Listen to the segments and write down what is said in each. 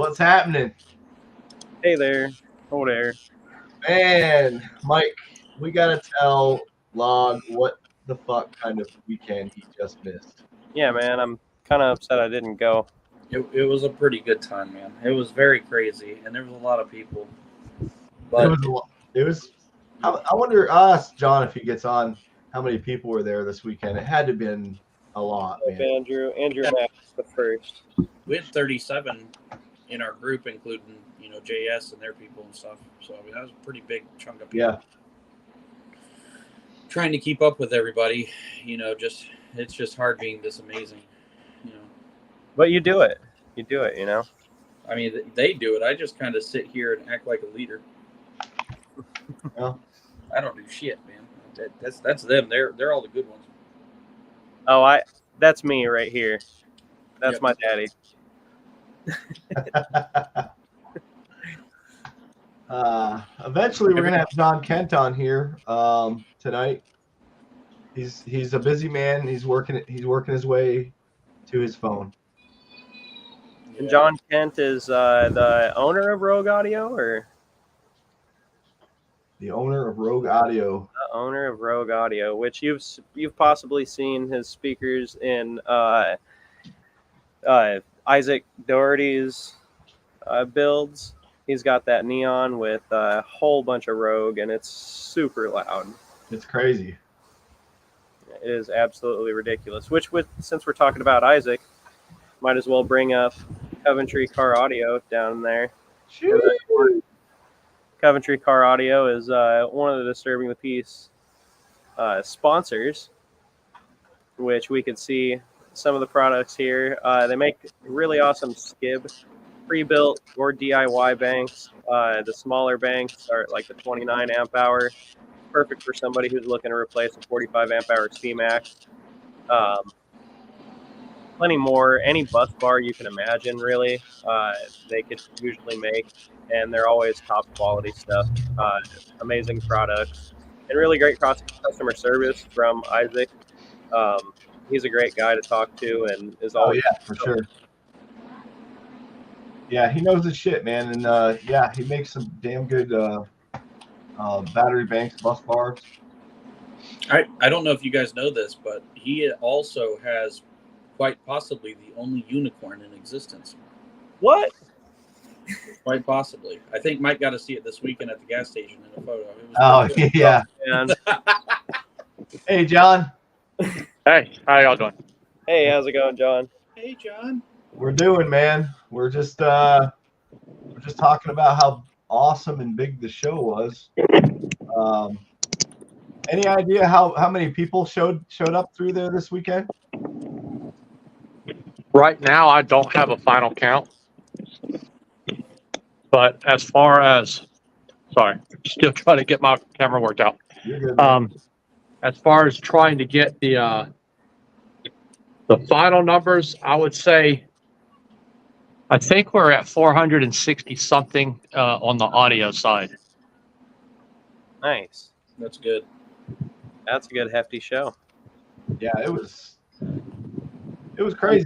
what's happening? Hey there. Oh there. Man, Mike, we gotta tell Log what the fuck kind of weekend he just missed. Yeah, man, I'm kind of upset I didn't go. It was a pretty good time, man. It was very crazy, and there was a lot of people. It But was a lot. I wonder, John, if he gets on, how many people were there this weekend? It had to have been a lot, man. Andrew Mack was the first. we had 37 in our group, including JS and their people and stuff. So I mean, that was a pretty big chunk of people. Yeah. Trying to keep up with everybody, it's just hard being this amazing, But you do it. I mean, they do it. I just kind of sit here and act like a leader. Well, I don't do shit, man. That's them. They're all the good ones. Oh, that's me right here. That's Yep. my daddy. Eventually, we're gonna have Jon Kent on here tonight. He's a busy man. He's working his way to his phone. And Jon Kent is the owner of Rogue Audio, or The owner of Rogue Audio. the owner of Rogue Audio, which you've possibly seen his speakers in Isaac Doherty's builds. He's got that neon with a whole bunch of Rogue, and it's super loud. It's crazy. It is absolutely ridiculous. Which, since we're talking about Isaac, might as well bring up Coventry Car Audio down there. Coventry Car Audio is one of the Disturbing the Peace sponsors, which we could see some of the products here. They make really awesome skib, pre-built or DIY banks. The smaller banks are like the 29 amp hour, perfect for somebody who's looking to replace a 45 amp hour C-Max. Plenty more. Any bus bar you can imagine, really, they could usually make, and they're always top quality stuff. Amazing products, and really great customer service from Isaac. He's a great guy to talk to, and is always for sure. Yeah, he knows his shit, man, and he makes some damn good battery banks, bus bars. I don't know if you guys know this, but he also has quite possibly the only unicorn in existence. What? Quite possibly. I think Mike got to see it this weekend at the gas station in a photo. It was Oh, yeah. And Hey, John. Hey, how y'all doing? hey, how's it going, John? Hey, John. We're doing, man. We're just talking about how awesome and big the show was. Any idea how many people showed up through there this weekend? Right now, I don't have a final count. But as far as, sorry, still trying to get my camera worked out. You're good, man. As far as trying to get the final numbers, I would say, I think we're at 460 something on the audio side. Nice. That's good. That's a good hefty show. Yeah, it was crazy.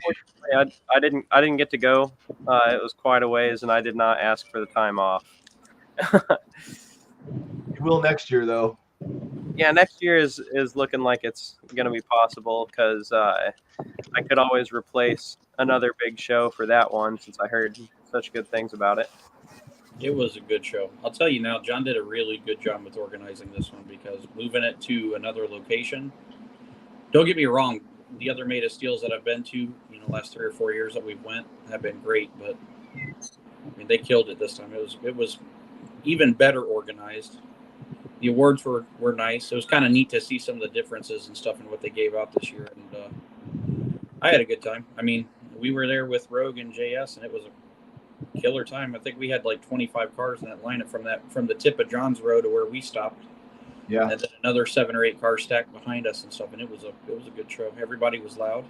I didn't get to go. It was quite a ways, and I did not ask for the time off. You will next year, though. Yeah, next year is looking like it's going to be possible, because I could always replace another big show for that one, since I heard such good things about it. It was a good show. I'll tell you now, John did a really good job with organizing this one, because moving it to another location, don't get me wrong, the other Made of Steels that I've been to, last 3 or 4 years that we've went have been great, but I mean, they killed it this time. It was even better organized. The awards were nice. It was kind of neat to see some of the differences and stuff in what they gave out this year, and I had a good time. I mean, we were there with Rogue and JS, and it was a killer time. I think we had like 25 cars in that lineup from the tip of John's Row to where we stopped. Yeah. And then another 7 or 8 cars stacked behind us and stuff, and it was a good show. Everybody was loud,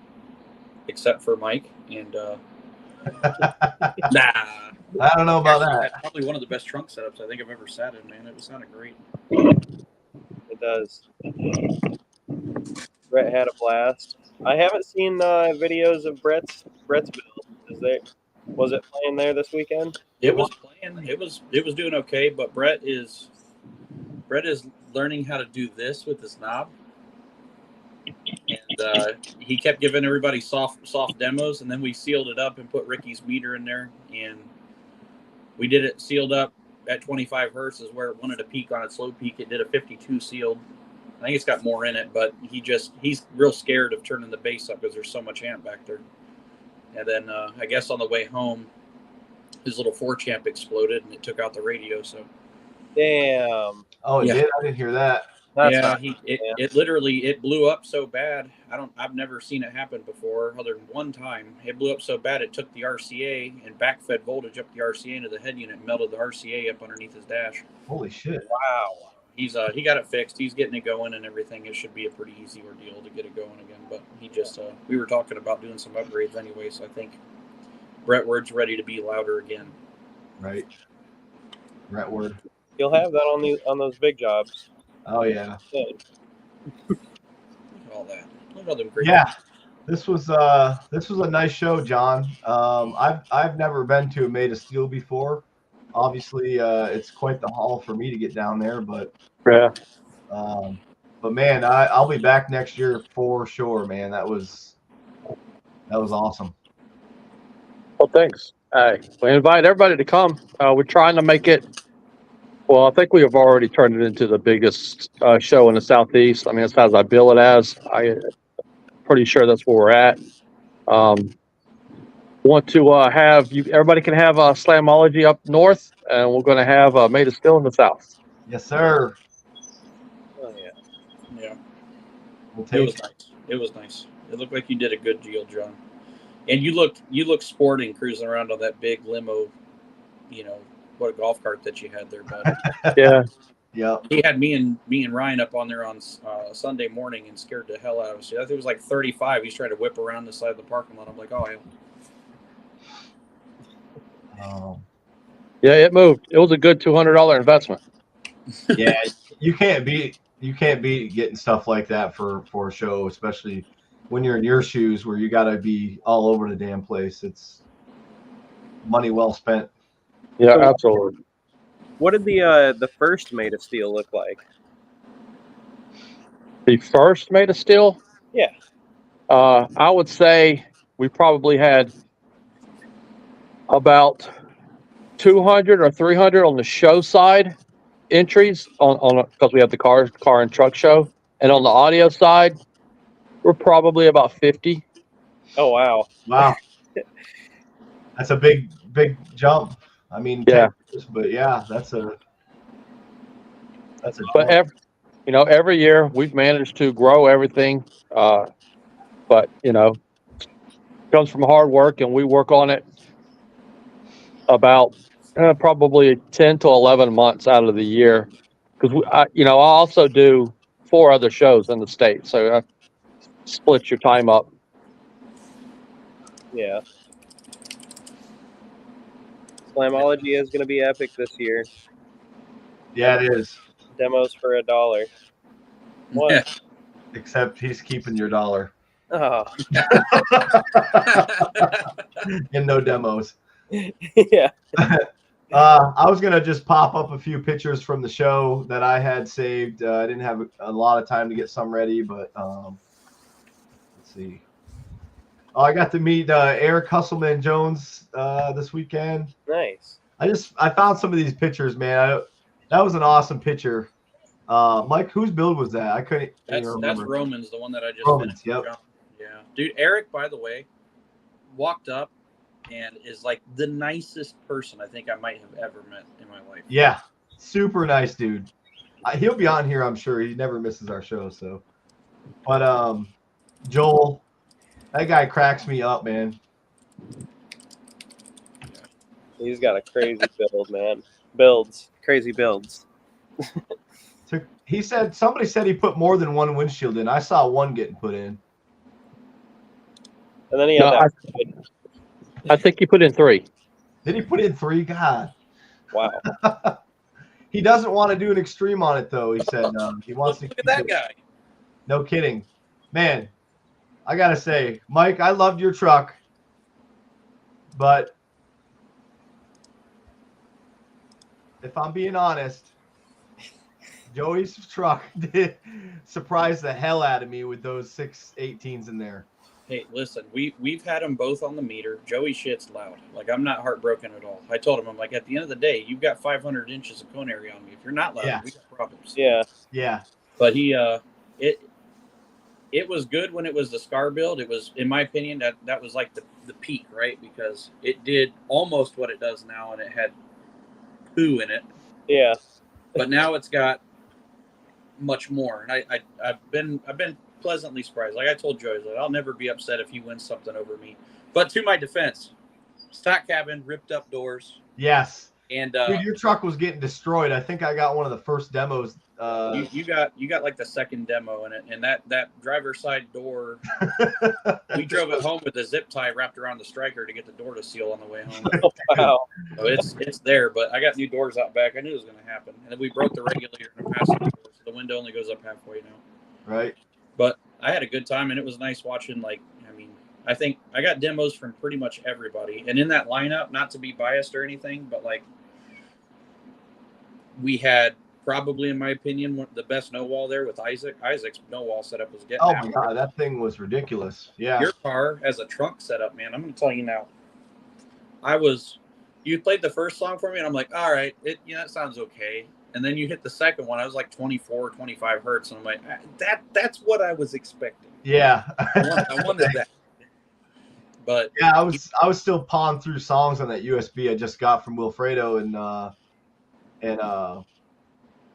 except for Mike, and nah. I don't know about Actually, that. that's probably one of the best trunk setups I think I've ever sat in, man. It sounded great. It does. Brett had a blast. I haven't seen videos of Brett's build. Was it playing there this weekend? It was playing. It was doing okay, but Brett is learning how to do this with his knob. And he kept giving everybody soft demos, and then we sealed it up and put Ricky's meter in there, and we did it sealed up at 25 hertz is where it wanted to peak on its low peak. It did a 52 sealed. I think it's got more in it, but he's real scared of turning the bass up because there's so much amp back there. And then I guess on the way home, his little 4-champ exploded and it took out the radio. So damn. Oh, it did? I didn't hear that. It literally blew up so bad. I've never seen it happen before, other than one time. It blew up so bad it took the RCA and backfed voltage up the RCA into the head unit and melted the RCA up underneath his dash. Holy shit! Wow. He got it fixed. He's getting it going and everything. It should be a pretty easy ordeal to get it going again. But he just we were talking about doing some upgrades anyway, so I think Brett Ward's ready to be louder again. Right. Brett Ward. You'll have that on those big jobs. Oh yeah. Look at all that. Look at all them great. Yeah. This was a nice show, John. I've never been to a Made of Steel before. Obviously, it's quite the haul for me to get down there, but man, I'll be back next year for sure, man. That was awesome. Well, thanks. We invite everybody to come. We're trying to make it. Well, I think we have already turned it into the biggest show in the Southeast. I mean, as far as I bill it as, I'm pretty sure that's where we're at. Want to have you? Everybody can have Slamology up north, and we're going to have Made of Steel in the south. Yes, sir. Oh yeah. Yeah. We'll It was nice. It was nice. It looked like you did a good deal, John. And you looked sporting cruising around on that big limo, what a golf cart that you had there, bud. Yeah. Yeah. He had me and Ryan up on there on Sunday morning and scared the hell out of us. I think it was like 35. He's trying to whip around the side of the parking lot. I'm like, oh, Yeah, it moved. It was a good $200 investment. Yeah, you can't beat getting stuff like that for a show, especially when you're in your shoes where you got to be all over the damn place. It's money well spent. Yeah, absolutely. What did the first Made of Steel look like? The first Made of Steel? Yeah. I would say we probably had about 200 or 300 on the show side entries on because we have the car and truck show, and on the audio side, we're probably about 50. Oh wow! Wow, that's a big jump. I mean, yeah, but yeah, that's a. But every year we've managed to grow everything, but it comes from hard work, and we work on it about probably 10 to 11 months out of the year, because I also do 4 other shows in the state, so split your time up. Yeah. Slamology is going to be epic this year. Yeah, it is. Demos for $1. What? Yeah. Except he's keeping your $1. Oh. And no demos. Yeah. I was gonna just pop up a few pictures from the show that I had saved. I didn't have a lot of time to get some ready, but let's see. Oh, I got to meet Eric Husselman Jones this weekend. Nice. I found some of these pictures, man. That was an awesome picture. Mike, whose build was that? I couldn't even remember. That's Roman's, the one that I just Roman's, finished. yep. Yeah, dude. Eric, by the way, walked up and is like the nicest person I think I might have ever met in my life. Yeah, super nice dude. He'll be on here, I'm sure. He never misses our show. So, but Joel, that guy cracks me up, man. He's got a crazy build, man. Crazy builds. Somebody said he put more than one windshield in. I saw one getting put in. And then he had I think he put in 3. Did he put in 3? God. Wow. He doesn't want to do an extreme on it, though. He said he wants to. Look at that guy. No kidding, man. I gotta say, Mike, I loved your truck, but if I'm being honest, Joey's truck did surprise the hell out of me with those 618s in there. Hey, listen, we've had them both on the meter. Joey shits loud. Like, I'm not heartbroken at all. I told him, I'm like, at the end of the day, you've got 500 inches of cone area on me. If you're not loud, we got problems. Yeah. Yeah. But it was good when it was the Scar build. It was, in my opinion, that was like the peak, right? Because it did almost what it does now, and it had poo in it. Yeah. But now it's got much more, and I've been pleasantly surprised. Like I told Joey, that I'll never be upset if he wins something over me. But to my defense, stock cabin, ripped up doors. Yes. And dude, your truck was getting destroyed. I think I got one of the first demos. You got like the second demo in it, and that driver's side door. We drove it home with a zip tie wrapped around the striker to get the door to seal on the way home. Wow. So it's there, but I got new doors out back. I knew it was going to happen, and then we broke the regulator in the passenger door, so the window only goes up halfway now. Right. But I had a good time, and it was nice watching. Like, I mean, I think I got demos from pretty much everybody, and in that lineup, not to be biased or anything, but like we had probably, in my opinion, the best no wall there with Isaac. Isaac's no wall setup was getting. Oh my god, that thing was ridiculous. Yeah. Your car as a trunk setup, man. I'm going to tell you now. You played the first song for me, and I'm like, all right, that sounds okay. And then you hit the second one. I was like 24, 25 hertz, and I'm like, that's what I was expecting. Yeah. I wanted that. But yeah, I was still pawing through songs on that USB I just got from Wilfredo, and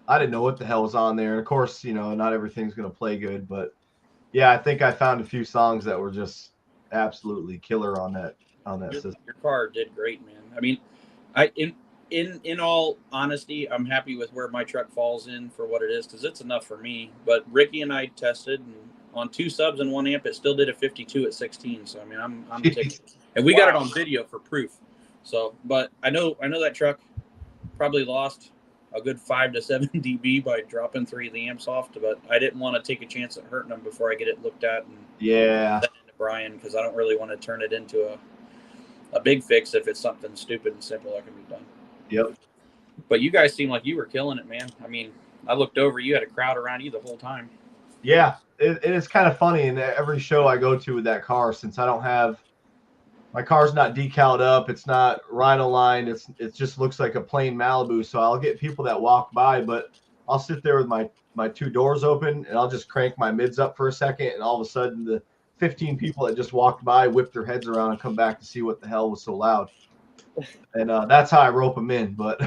I didn't know what the hell was on there. And of course, not everything's gonna play good, but yeah, I think I found a few songs that were just absolutely killer on that system. Your car did great, man. I mean, in all honesty, I'm happy with where my truck falls in for what it is, because it's enough for me. But Ricky and I tested, and on 2 subs and 1 amp, it still did a 52 at 16. So I mean, I'm taking, and we got it on video for proof. So, but I know that truck probably lost a good 5 to 7 dB by dropping 3 of the amps off. But I didn't want to take a chance at hurting them before I get it looked at and send it to Brian, because I don't really want to turn it into a big fix if it's something stupid and simple that can be done. Yep. But you guys seem like you were killing it, man. I mean, I looked over, you had a crowd around you the whole time. Yeah, it is kind of funny in every show I go to with that car, since I don't have, my car's not decaled up, it's not rhino lined, it just looks like a plain Malibu. So I'll get people that walk by, but I'll sit there with my 2 doors open, and I'll just crank my mids up for a second, and all of a sudden the 15 people that just walked by whip their heads around and come back to see what the hell was so loud. And that's how I rope them in. But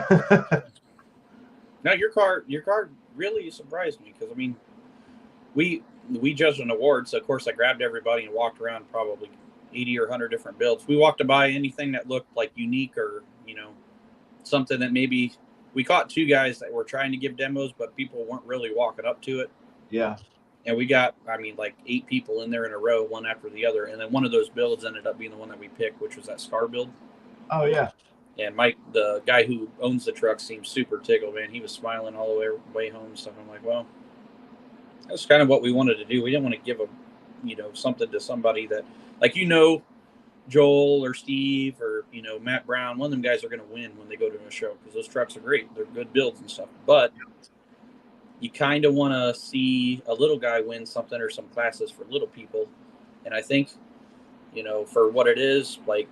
no, your car really surprised me, because I mean, we judged an award, so of course I grabbed everybody and walked around probably 80 or 100 different builds. We walked by anything that looked like unique, or something that maybe we caught 2 guys that were trying to give demos, but people weren't really walking up to it. Yeah. And we got, like 8 people in there in a row, one after the other. And then one of those builds ended up being the one that we picked, which was that Scar build. Oh, yeah. And Mike, the guy who owns the truck, seemed super tickled, man. He was smiling all the way home and stuff. I'm like, well, that's kind of what we wanted to do. We didn't want to give something to somebody that, like, Joel or Steve or, Matt Brown. One of them guys are going to win when they go to a show, because those trucks are great. They're good builds and stuff. But you kind of want to see a little guy win something, or some classes for little people. And I think, for what it is, like,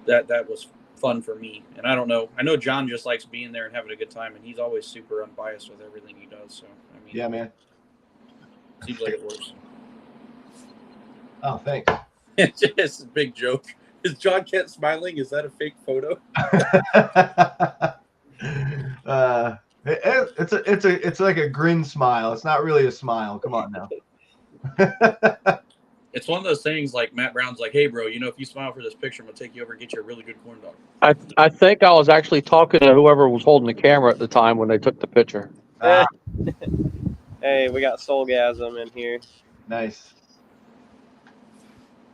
that was fun for me. And I don't know. I know John just likes being there and having a good time, and he's always super unbiased with everything he does. So, I mean, yeah, man. Seems like it works. Oh, thanks. It's just a big joke. Is Jon Kent smiling? Is that a fake photo? It's like a grin smile. It's not really a smile. Come on now. It's one of those things, like Matt Brown's like, hey, bro, if you smile for this picture, I'm going to take you over and get you a really good corn dog. I think I was actually talking to whoever was holding the camera at the time when they took the picture. Hey, we got Soulgasm in here. Nice.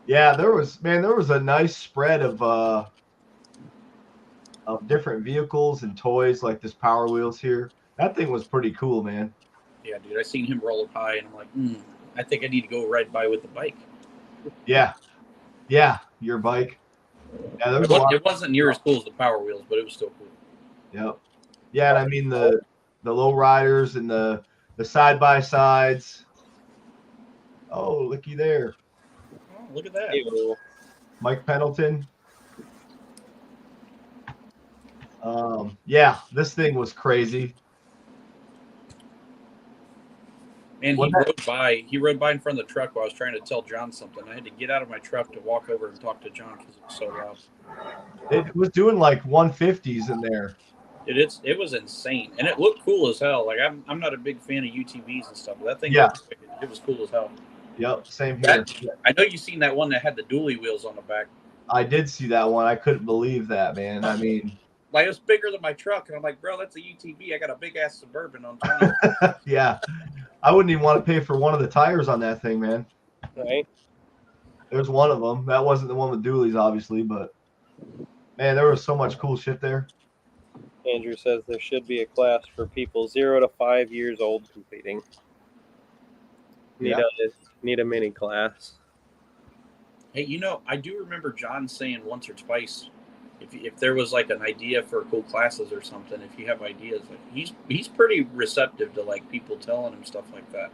Yeah, there was a nice spread of different vehicles and toys, like this Power Wheels here. That thing was pretty cool, man. Yeah, dude, I seen him roll up high, and I'm like, I think I need to go ride by with the bike. Yeah, your bike. Yeah, It wasn't near as cool as the Power Wheels, but it was still cool. Yep. Yeah, and I mean the low riders and the side by sides. Oh, looky there, Oh, look at that. Ew. Mike Pendleton. Yeah, this thing was crazy. And What he rode by in front of the truck while I was trying to tell John something. I had to get out of my truck to walk over and talk to John because it was so loud. It was doing like 150s in there. It was insane, and it looked cool as hell. Like I'm not a big fan of UTVs and stuff, but that thing, Yeah. it was cool as hell. Yep, same here. I know you've seen that one that had the dually wheels on the back. I did see that one. I couldn't believe that, man. I mean, like it was bigger than my truck, and I'm like, bro, that's a UTV. I got a big ass Suburban on 20. yeah, I wouldn't even want to pay for one of the tires on that thing, man. Right. There's one of them. That wasn't the one with dualies, obviously, but man, there was so much cool shit there. Andrew says there should be a class for people 0 to 5 years old competing. Need a mini class. Hey, I do remember John saying once or twice, if there was like an idea for cool classes or something, if you have ideas, like he's pretty receptive to like people telling him stuff like that.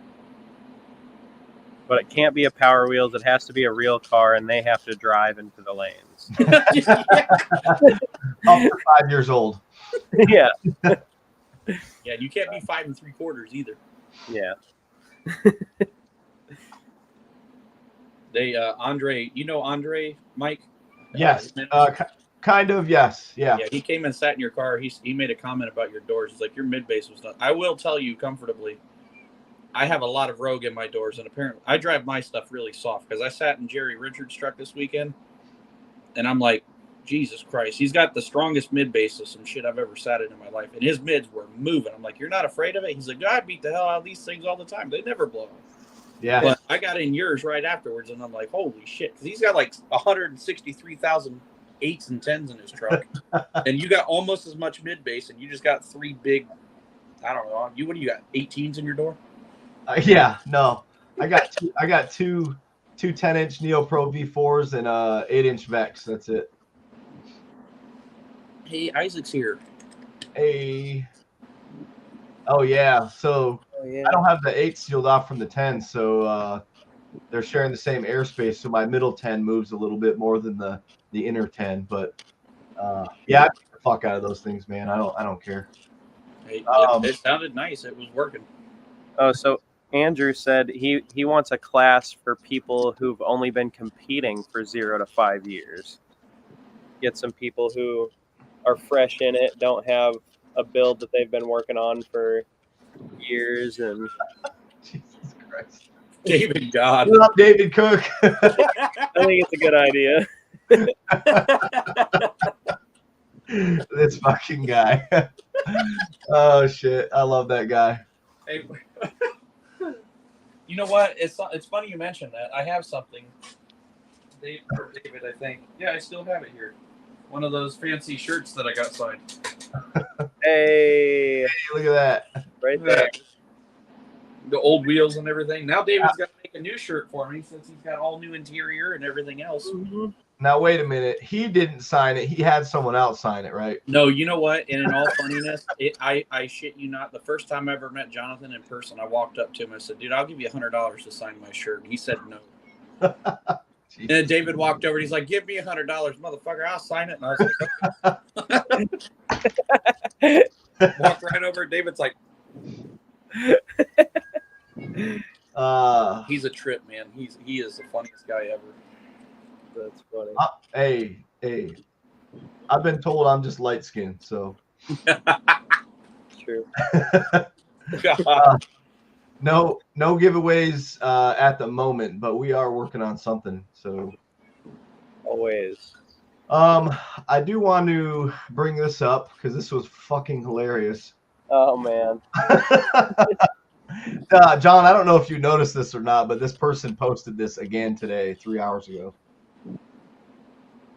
But it can't be a Power Wheels. It has to be a real car, and they have to drive into the lanes. Up to 5 years old. Yeah. Yeah, you can't be 5 3/4 either. Yeah. They Andre, Andre, Mike? Yes. Kind of, yes. Yeah. Yeah, he came and sat in your car. He made a comment about your doors. He's like, your mid base was done. I will tell you comfortably, I have a lot of Rogue in my doors, and apparently I drive my stuff really soft because I sat in Jerry Richards' truck this weekend, and I'm like, Jesus Christ, he's got the strongest mid base of some shit I've ever sat in my life, and his mids were moving. I'm like, you're not afraid of it? He's like, I beat the hell out of these things all the time. They never blow. Yeah. But I got in yours right afterwards, and I'm like, holy shit, because he's got like 163,000 8s and 10s in his truck, and you got almost as much mid base, and you just got 3 big. I don't know. What do you got? 18s in your door? Yeah. No, I got two 10-inch Neo Pro V4s and 8-inch Vex. That's it. Hey, Isaac's here. Hey. Oh yeah. So I don't have the 8 sealed off from the 10, so they're sharing the same airspace. So my middle 10 moves a little bit more than the inner 10. But yeah, I beat the fuck out of those things, man. I don't care. Hey, it sounded nice. It was working. Oh, so Andrew said he wants a class for people who've only been competing for 0 to 5 years. Get some people who are fresh in it, don't have a build that they've been working on for years, and Jesus Christ. David God. What up, David Cook? I think it's a good idea. This fucking guy. Oh shit, I love that guy. Hey, you know what? It's funny you mentioned that. I have something. David, I think. Yeah, I still have it here. One of those fancy shirts that I got signed. Hey, Look at that. right there. The old wheels and everything. Now David's got to make a new shirt for me since he's got all new interior and everything else. Mm-hmm. Now wait a minute. He didn't sign it. He had someone else sign it, right? No, you know what? And in all funniness, I shit you not. The first time I ever met Jonathan in person, I walked up to him and I said, "Dude, I'll give you $100 to sign my shirt." And he said no. And then David walked over and he's like, "Give me $100, motherfucker. I'll sign it." And I was like, walked right over. David's like, he's a trip, man. He is the funniest guy ever. That's funny. Hey. I've been told I'm just light skinned, so True. no giveaways at the moment, but we are working on something. So Always. I do want to bring this up because this was fucking hilarious. Oh man. John, I don't know if you noticed this or not, but this person posted this again today, 3 hours ago.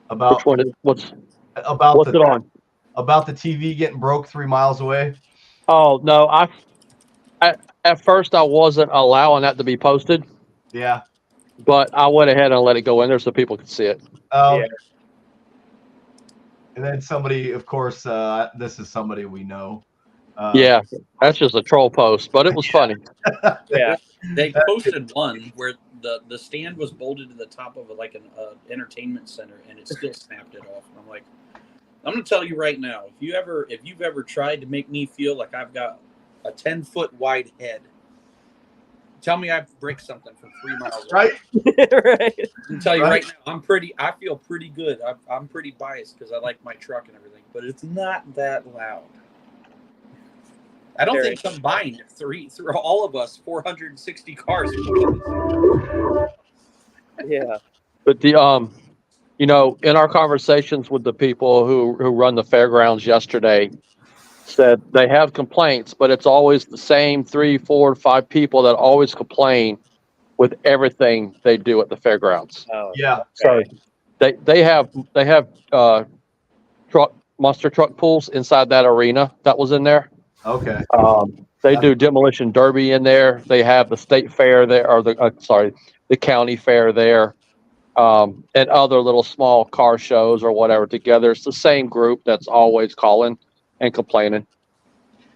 About Which one? What's it on? About the TV getting broke 3 miles away. Oh no, I at first I wasn't allowing that to be posted, Yeah. but I went ahead and let it go in there so people could see it. Oh. Yeah. And then somebody, of course, this is somebody we know. Yeah, that's just a troll post, but it was funny. Yeah. They posted one where the stand was bolted to the top of an entertainment center, and it still snapped it off. And I'm like, I'm going to tell you right now, if you've ever tried to make me feel like I've got a 10-foot wide head, tell me I break something from 3 miles away. Right? Right. I can tell you right now, I feel pretty good. I'm pretty biased because I like my truck and everything, but it's not that loud. I don't think combined through all of us, 460 cars. Yeah. But the you know, in our conversations with the people who run the fairgrounds yesterday, said they have complaints, but it's always the same 3, 4, 5 people that always complain with everything they do at the fairgrounds. Oh, Yeah. So they have monster truck pools inside that arena that was in there. Okay. They do demolition derby in there. They have the state fair there, or the county fair there, and other little small car shows or whatever together. It's the same group that's always calling and complaining.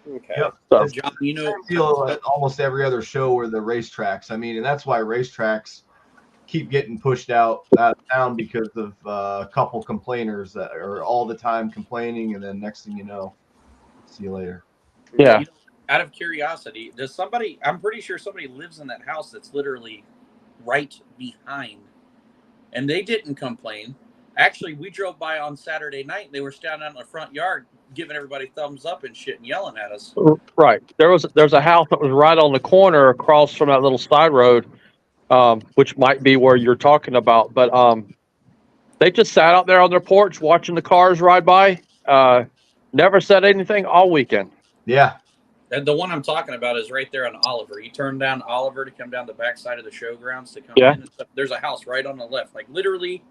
okay. Yep. So, It's John, the same deal at almost every other show where the racetracks. I mean, and that's why racetracks keep getting pushed out of town because of a couple complainers that are all the time complaining, and then next thing you know, see you later. yeah. You know, out of curiosity, I'm pretty sure somebody lives in that house that's literally right behind, and they didn't complain. Actually, we drove by on Saturday night, and they were standing out in the front yard giving everybody thumbs up and shit and yelling at us. Right. There's a house that was right on the corner across from that little side road, which might be where you're talking about. But they just sat out there on their porch watching the cars ride by. Never said anything all weekend. Yeah. And the one I'm talking about is right there on Oliver. You turn down Oliver to come down the backside of the showgrounds to come in. There's a house right on the left. Like literally,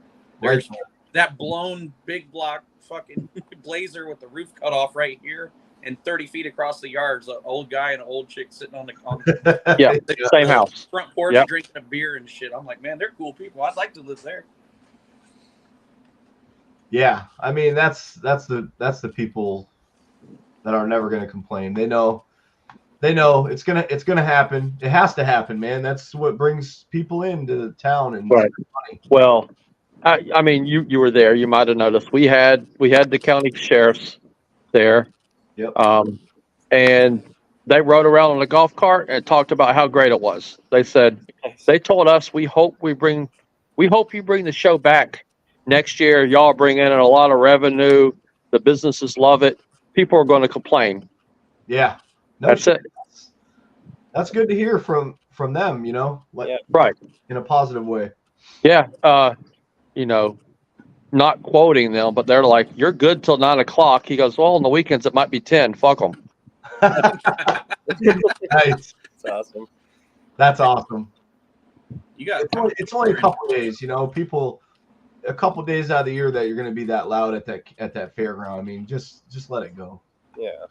there's that blown big block fucking blazer with the roof cut off right here, and 30 feet across the yard's an old guy and an old chick sitting on the Same house. front porch drinking a beer and shit. I'm like, man, they're cool people. I'd like to live there. Yeah, I mean that's the people that are never going to complain. They know it's gonna happen. It has to happen, man. That's what brings people into town and money. Well, I mean, you were there. You might have noticed we had the county sheriffs there. Yep. And they rode around on a golf cart and talked about how great it was. They said they told us we hope you bring the show back next year. Y'all bring in a lot of revenue. The businesses love it. People are going to complain. Yeah. That's it. That's good to hear from them, you know, right, in a positive way. Yeah. You know, not quoting them, but they're like, "You're good till 9 o'clock." He goes, "Well, on the weekends it might be 10. Fuck them." Nice. That's awesome. That's awesome. It's only a couple days, you know. A couple days out of the year that you're going to be that loud at that fairground. I mean, just let it go. Yeah.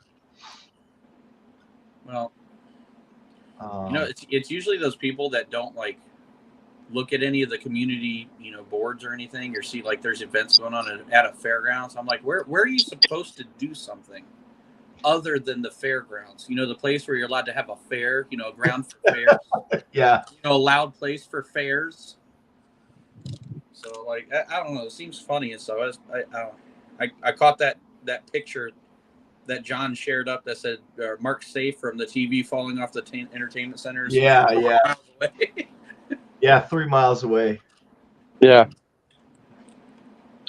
Well, you know, it's usually those people that don't like look at any of the community, you know, boards or anything, or see like there's events going on at a fairgrounds. I'm like, where are you supposed to do something other than the fairgrounds? You know, the place where you're allowed to have a fair, you know, a ground for fairs. Yeah. You know, a loud place for fairs. So like, I don't know. It seems funny and stuff. I caught that picture that John shared up that said Mark Safe from the TV falling off the entertainment centers. Yeah. Yeah, 3 miles away. Yeah.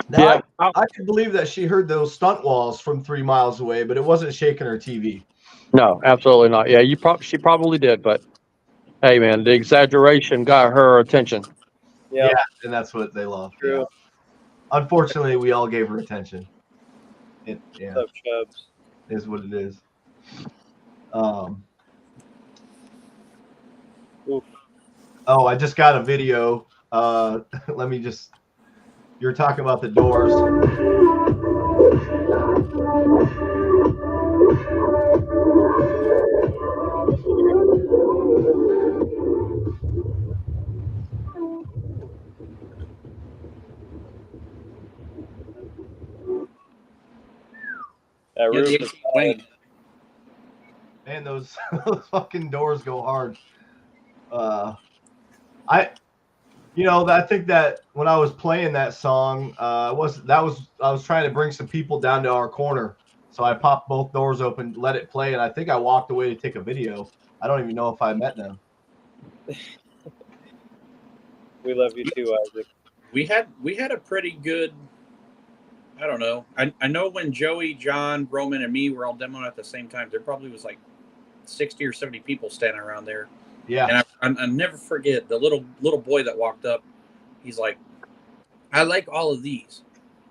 Now, I can believe that she heard those stunt walls from 3 miles away, but it wasn't shaking her TV. No, absolutely not. Yeah, she probably did, but hey, man, the exaggeration got her attention. Yep. Yeah, and that's what they love. True. Yeah. Unfortunately, we all gave her attention. It is what it is. Oof. Oh, I just got a video. Let me just. You're talking about the doors. That Yeah, roof the is AC wing. Man, those those fucking doors go hard. I I think that when I was playing that song, I was trying to bring some people down to our corner. So I popped both doors open, let it play, and I think I walked away to take a video. I don't even know if I met them. We love you too, Isaac. We had a pretty good. I don't know. I know when Joey, John, Roman, and me were all demoing at the same time, there probably was like 60 or 70 people standing around there. Yeah. And I never forget the little boy that walked up. He's like, I like all of these,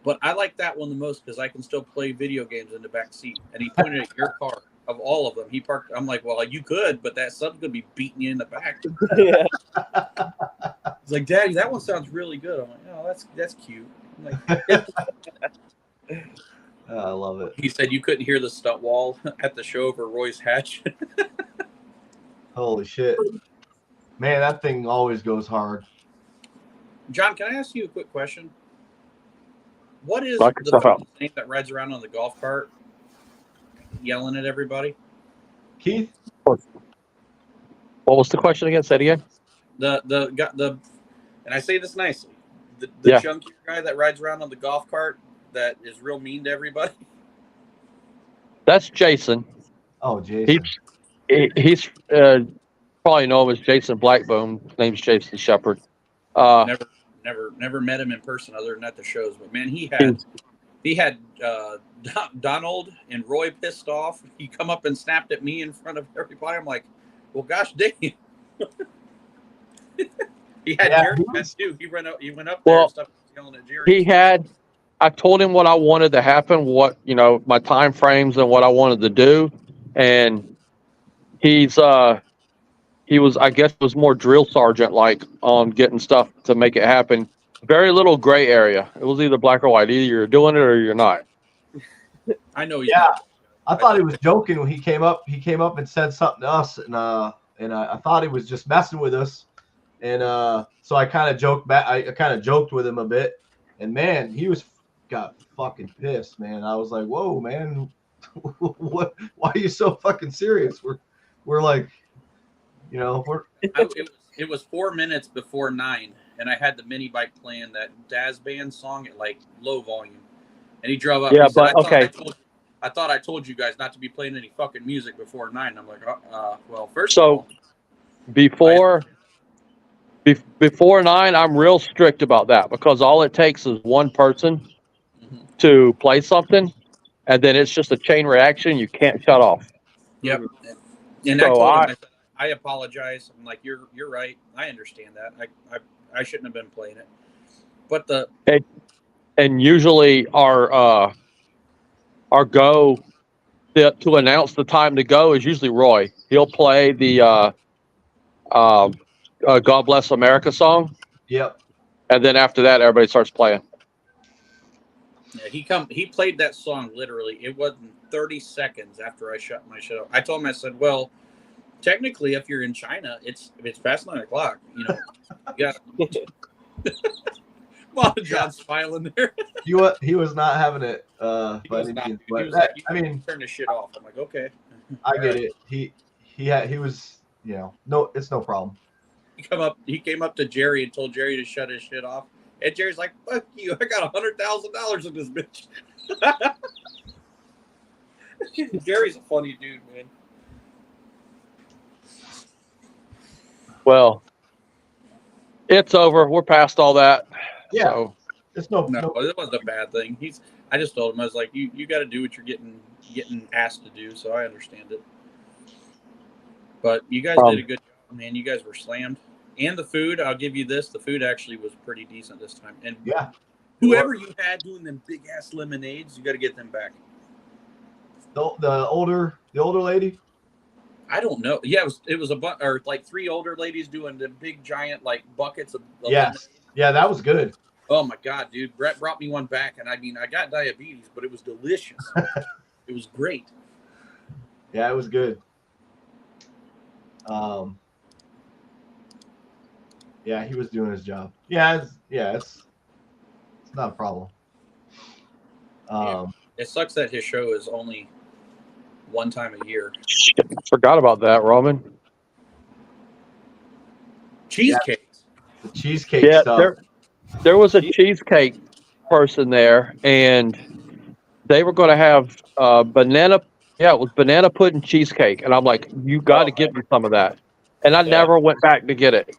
but I like that one the most because I can still play video games in the back seat. And he pointed at your car of all of them. He parked. I'm like, well, you could, but that son's gonna be beating you in the back. Yeah. He's like, Daddy, that one sounds really good. I'm like, oh, that's cute. I'm like, I love it. he said you couldn't hear the stunt wall at the show over Roy's hatch. Holy shit. Man, that thing always goes hard. John, can I ask you a quick question? What is Knock the yourself out. thing that rides around on the golf cart yelling at everybody? Keith? What was the question again? Say it again. The and I say this nicely. The Yeah. chunkier guy that rides around on the golf cart that is real mean to everybody. That's Jason. Oh, Jason. He's probably know him as Jason Blackbone. His name's Jason Shepard. Never met him in person other than at the shows. But man, he had Donald and Roy pissed off. He come up and snapped at me in front of everybody. I'm like, well, gosh dang. He had Jerry too. He went up there and stuff yelling at Jerry. I told him what I wanted to happen, what my time frames and what I wanted to do, and he was, I guess, was more drill sergeant like on getting stuff to make it happen. Very little gray area. It was either black or white. Either you're doing it or you're not. I know. I thought he was joking when he came up. He came up and said something to us, and I thought he was just messing with us, and so I kind of joked back. I kind of joked with him a bit, and man, he got fucking pissed, man. I was like, whoa, man, what? Why are you so fucking serious? We're like, It was 4 minutes before 9, and I had the mini bike playing that Daz Band song at like low volume, and he drove up. Yeah, he said, but okay. I thought I told you guys not to be playing any fucking music before 9. I'm like, well, first of all, before 9, I'm real strict about that because all it takes is one person to play something, and then it's just a chain reaction. You can't shut off. Yep. And so I told him, I apologize. I'm like, you're right. I understand that. I shouldn't have been playing it. But and usually our go to announce the time to go is usually Roy. He'll play the God Bless America song. Yep. And then after that, everybody starts playing. Yeah, he played that song literally. It wasn't 30 seconds after I shut my shit off. I told him, I said, well, technically, if you're in China, it's past 9 o'clock. Yeah. Well, John's smiling there. He was not having it. I mean, turn the shit off. I'm like, okay. I get it. He was, no, it's no problem. He came up to Jerry and told Jerry to shut his shit off. And Jerry's like, fuck you. I got $100,000 in this bitch. Jerry's a funny dude, man. Well, it's over. We're past all that. Yeah. So. It's no, it wasn't a bad thing. I just told him, I was like, you got to do what you're getting asked to do, so I understand it. But you guys did a good job, man. You guys were slammed. And the food, I'll give you this. The food actually was pretty decent this time. And yeah, whoever you had doing them big ass lemonades, you got to get them back. The older lady. I don't know. Yeah, it was like 3 older ladies doing the big giant like buckets of yes. Yeah, that was good. Oh my god, dude! Brett brought me one back, and I mean, I got diabetes, but it was delicious. It was great. Yeah, it was good. Yeah, he was doing his job. Yeah, it's not a problem. It sucks that his show is only one time a year. Shit, forgot about that, Roman. Cheesecakes. The cheesecake Yeah, stuff. there was a cheesecake person there, and they were going to have banana. Yeah, it was banana pudding cheesecake, and I'm like, you got to give me some of that. And I never went back to get it.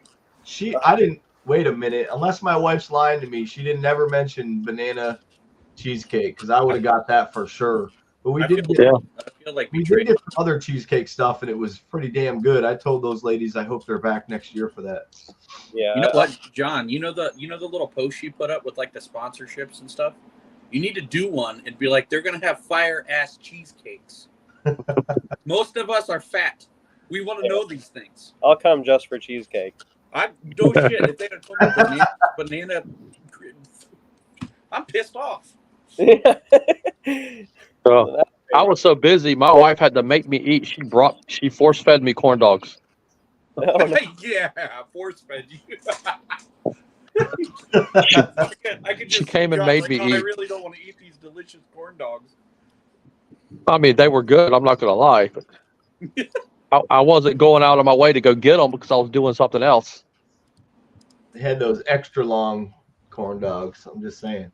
I didn't wait a minute. Unless my wife's lying to me, she didn't never mention banana cheesecake because I would have got that for sure. But we I did feel, get I feel like we we did traded. get some other cheesecake stuff, and it was pretty damn good. I told those ladies I hope they're back next year for that. Yeah. You know what, John? You know the little post you put up with like the sponsorships and stuff. You need to do one and be like, they're gonna have fire ass cheesecakes. Most of us are fat. We want to know these things. I'll come just for cheesecake. I no shit. If they had told me banana, I'm pissed off. So, I was so busy, my wife had to make me eat. She force fed me corn dogs. Oh, no. Yeah, force fed you. I could just She came and John, made like, me I eat. really don't want to eat these delicious corn dogs. I mean, they were good. I'm not going to lie. But I wasn't going out of my way to go get them because I was doing something else. They had those extra long corn dogs. I'm just saying.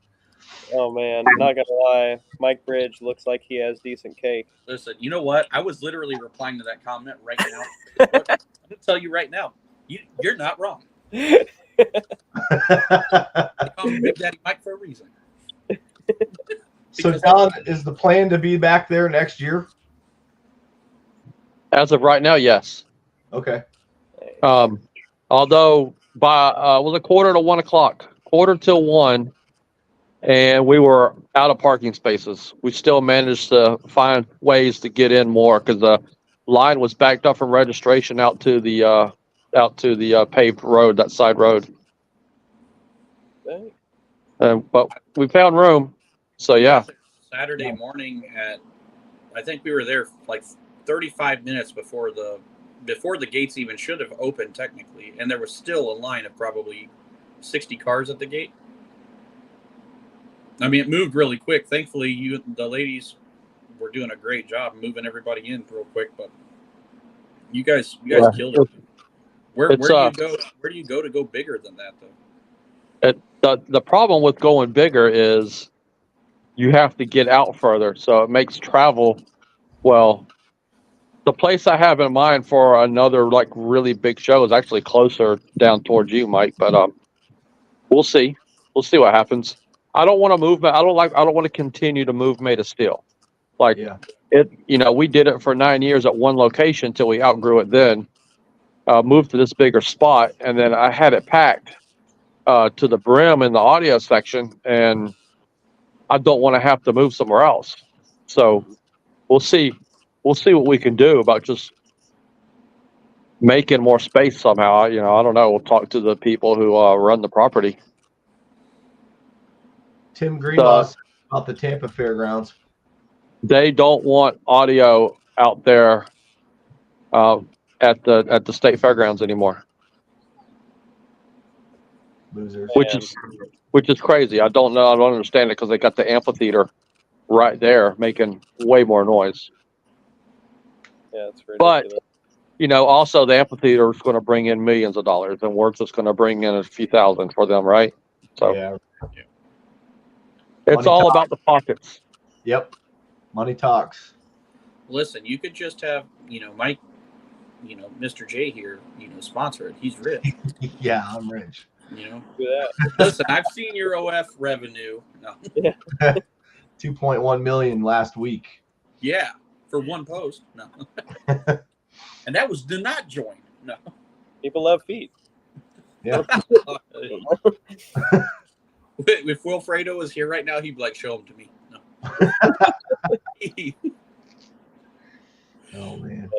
Oh man, not gonna lie, Mike Bridge looks like he has decent cake. Listen, you know what? I was literally replying to that comment right now. I'm going to tell you right now, you're not wrong. They call me Big Daddy Mike for a reason. So, John, is the plan to be back there next year? As of right now, yes. Okay. Although by was a quarter to 1 o'clock, quarter till 1, and we were out of parking spaces. We still managed to find ways to get in more because the line was backed up from registration out to the paved road, that side road. But we found room, so yeah. Saturday morning I think we were there like 35 minutes before the gates even should have opened technically, and there was still a line of probably 60 cars at the gate. I mean, it moved really quick. Thankfully, the ladies were doing a great job moving everybody in real quick, but you guys killed it. Where do you go? Where do you go to go bigger than that though? The problem with going bigger is you have to get out further, so it makes travel. Well, the place I have in mind for another like really big show is actually closer down towards you, Mike. But we'll see. We'll see what happens. I don't want to move. I don't want to continue to move Made of Steel. Like it, we did it for 9 years at one location until we outgrew it. Then moved to this bigger spot, and then I had it packed to the brim in the audio section, and I don't want to have to move somewhere else. So we'll see. We'll see what we can do about just making more space somehow. I don't know. We'll talk to the people who run the property. Tim Greenlaw about the Tampa Fairgrounds. They don't want audio out there at the state fairgrounds anymore. Losers. Which is crazy. I don't know. I don't understand it because they got the amphitheater right there making way more noise. Yeah, it's ridiculous. But also the amphitheater is going to bring in millions of dollars, and we're just going to bring in a few thousand for them, right? So it's all about the pockets. Yep, money talks. Listen, you could just have Mike, Mr. J here, sponsor it. He's rich. Yeah, I'm rich. Do that. Listen, I've seen your OF revenue. No. 2.1 million last week. Yeah, for one post. No. And that was do not join. No. People love feet. Yeah. If Wilfredo was here right now, he'd be like, show them to me. No. Oh man.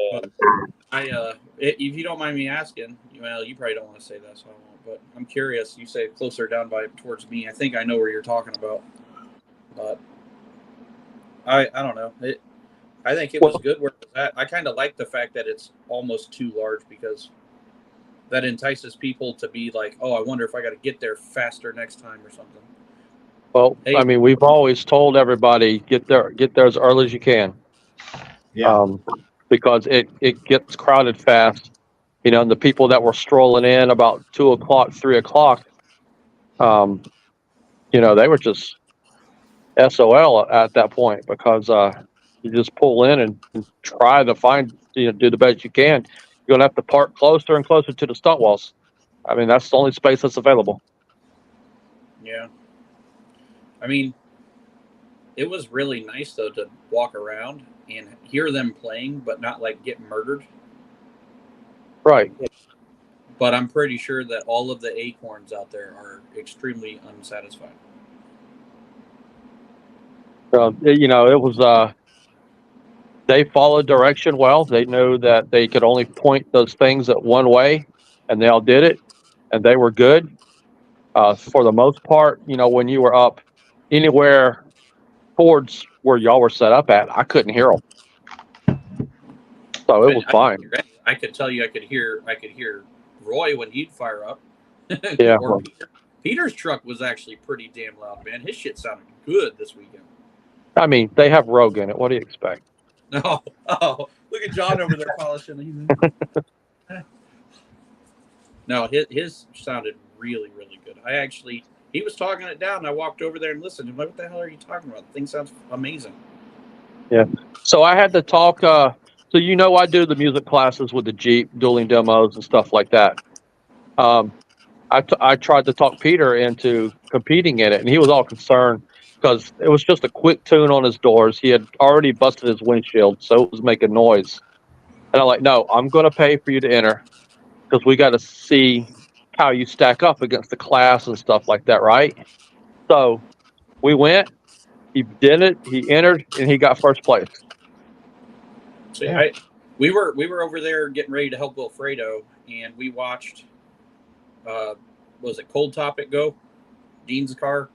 If you don't mind me asking, you probably don't want to say that, so I won't. But I'm curious. You say closer down towards me. I think I know where you're talking about. But I don't know. I think it was good where it was at. I kind of like the fact that it's almost too large because that entices people to be like, oh, I wonder if I got to get there faster next time or something. Well, Hey. I mean, we've always told everybody get there as early as you can. Yeah. Because it gets crowded fast. You know, and the people that were strolling in about 2:00, 3:00, you know, they were just SOL at that point because you just pull in and try to find, do the best you can. You're gonna have to park closer and closer to the stunt walls. I mean, that's the only space that's available. Yeah. I mean, it was really nice though to walk around and hear them playing, but not like get murdered. Right. But I'm pretty sure that all of the acorns out there are extremely unsatisfied. You know, it was. They followed direction well. They knew that they could only point those things at one way, and they all did it, and they were good. For the most part, you know, when you were up anywhere towards where y'all were set up at, I couldn't hear them, so it was fine. I could tell you, I could hear Roy when he'd fire up. Yeah. Or Peter's truck was actually pretty damn loud, man. His shit sounded good this weekend. I mean, they have Rogue in it. What do you expect? Oh, look at John over there polishing. No, his sounded really, really good. He was talking it down, and I walked over there and listened. I'm like, what the hell are you talking about? The thing sounds amazing. Yeah. So I had to talk. So I do the music classes with the Jeep, dueling demos and stuff like that. I tried to talk Peter into competing in it, and he was all concerned because it was just a quick tune on his doors. He had already busted his windshield, so it was making noise. And I'm like, no, I'm going to pay for you to enter because we got to see how you stack up against the class and stuff like that, right? So we went, he did it, he entered, and he got first place. So yeah. We were over there getting ready to help Wilfredo, and we watched. Was it Cold Topic go? Dean's car,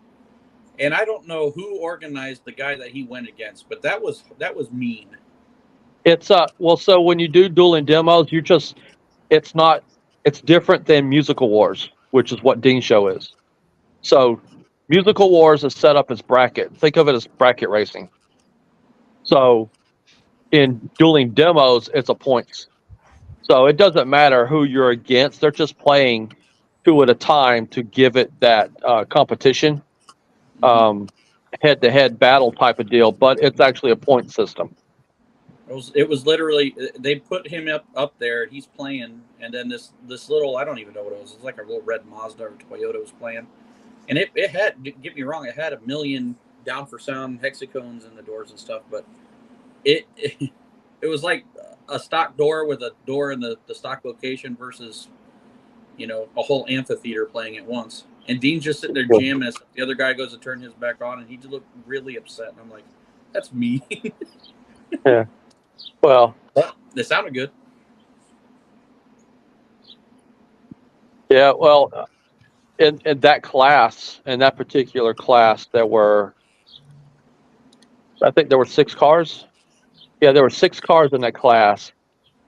and I don't know who organized the guy that he went against, but that was mean. It's so when you do dueling demos, it's different than Musical Wars, which is what Dean's show is. So Musical Wars is set up as bracket. Think of it as bracket racing. So in dueling demos, it's a points. So it doesn't matter who you're against. They're just playing two at a time to give it that competition, head-to-head battle type of deal. But it's actually a point system. It was literally, they put him up there. He's playing, and then this little, I don't even know what it was. It was like a little red Mazda or Toyota was playing, and it had, get me wrong, it had 1 million down for sound hexacones in the doors and stuff, but it was like a stock door with a door in the stock location versus, a whole amphitheater playing at once. And Dean's just sitting there jamming as the other guy goes to turn his back on, and he just looked really upset. And I'm like, that's me. Yeah. Well, they sounded good. Yeah. Well, in that class, in that particular class, I think there were 6 cars. Yeah, there were 6 cars in that class.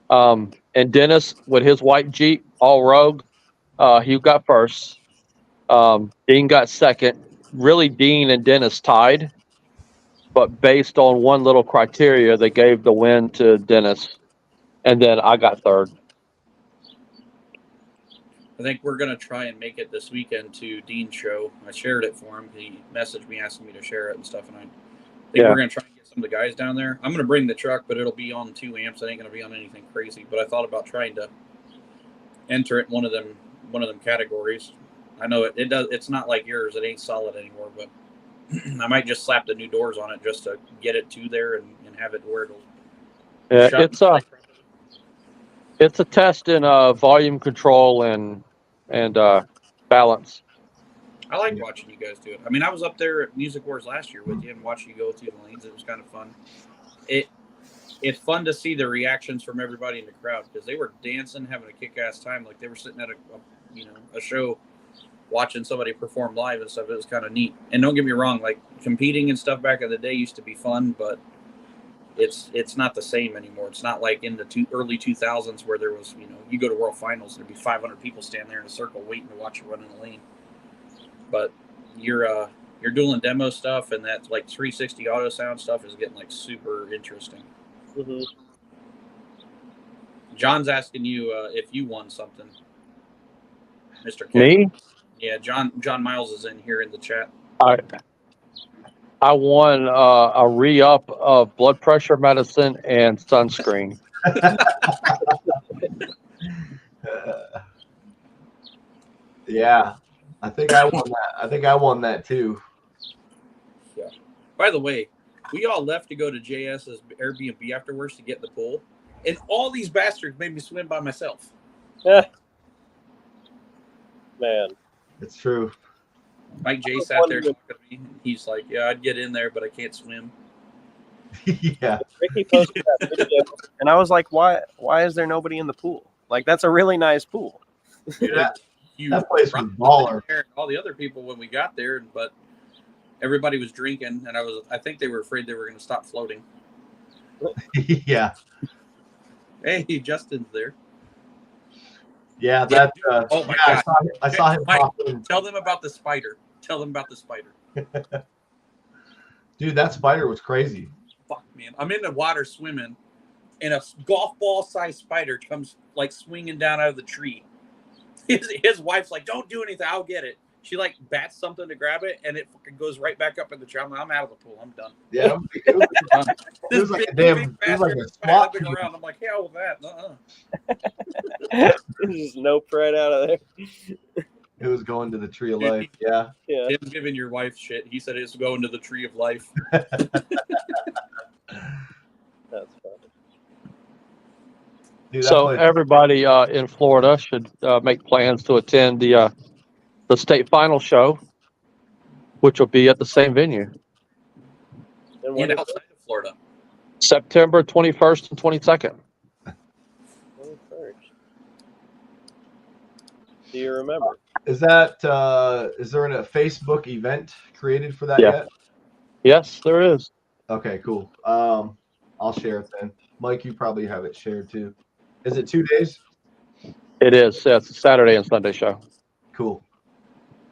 And Dennis, with his white Jeep, all Rogue, he got first. Dean got second. Really, Dean and Dennis tied, but based on one little criteria, they gave the win to Dennis, and then I got third. I think we're going to try and make it this weekend to Dean's show. I shared it for him. He messaged me asking me to share it and stuff, and I think we're going to try and get some of the guys down there. I'm going to bring the truck, but it'll be on 2 amps. It ain't going to be on anything crazy, but I thought about trying to enter it in one of them categories. I know it does. It's not like yours. It ain't solid anymore, but I might just slap the new doors on it just to get it to there and have it where it'll. Yeah, it's a test in volume control and balance. I like watching you guys do it. I mean, I was up there at Music Wars last year with you and watching you go through the lanes. It was kind of fun. It's fun to see the reactions from everybody in the crowd because they were dancing, having a kick-ass time, like they were sitting at a show watching somebody perform live and stuff. It was kind of neat. And don't get me wrong, like competing and stuff back in the day used to be fun, but it's not the same anymore. It's not like in the early 2000s where there was, you go to World Finals and there'd be 500 people standing there in a circle waiting to watch you run in the lane. But you're doing demo stuff, and that like 360 auto sound stuff is getting like super interesting. Mm-hmm. John's asking you if you won something, Mr. Kent. Me? Yeah, John Miles is in here in the chat. I won a re-up of blood pressure medicine and sunscreen. Yeah, I think I won that. I think I won that too. Yeah. By the way, we all left to go to JS's Airbnb afterwards to get the pool, and all these bastards made me swim by myself. Yeah. Man. It's true. Mike J sat there talking to me. He's like, "Yeah, I'd get in there, but I can't swim." Yeah. Ricky posted that video, and I was like, "Why is there nobody in the pool? Like, that's a really nice pool." Dude, that place was baller. All the other people when we got there, but everybody was drinking, and I think they were afraid they were going to stop floating. Yeah. Hey, Justin's there. Yeah, that. Oh my God! I saw him. Mike, pop in. tell them about the spider. Dude, that spider was crazy. Fuck, man! I'm in the water swimming, and a golf ball sized spider comes like swinging down out of the tree. His wife's like, "Don't do anything. I'll get it." She like bats something to grab it, and it fucking goes right back up in the tree. I'm out of the pool. I'm done. Yeah, it was like a damn. It was like a SWAT team. Around. I'm like, hell with that. There's no pred out of there. It was going to the tree of life. Yeah. Yeah. Him giving your wife shit. He said it's going to the tree of life. That's funny. Dude, So everybody in Florida should make plans to attend the state final show, which will be at the same venue, And outside of Florida. September 21st and 22nd. 21st. Do you remember? Is that is there a Facebook event created for that Yeah. yet? Yes, there is. Okay, cool. I'll share it then. Mike, you probably have it shared too. Is it 2 days? It is. Yeah, it's a Saturday and Sunday show. Cool.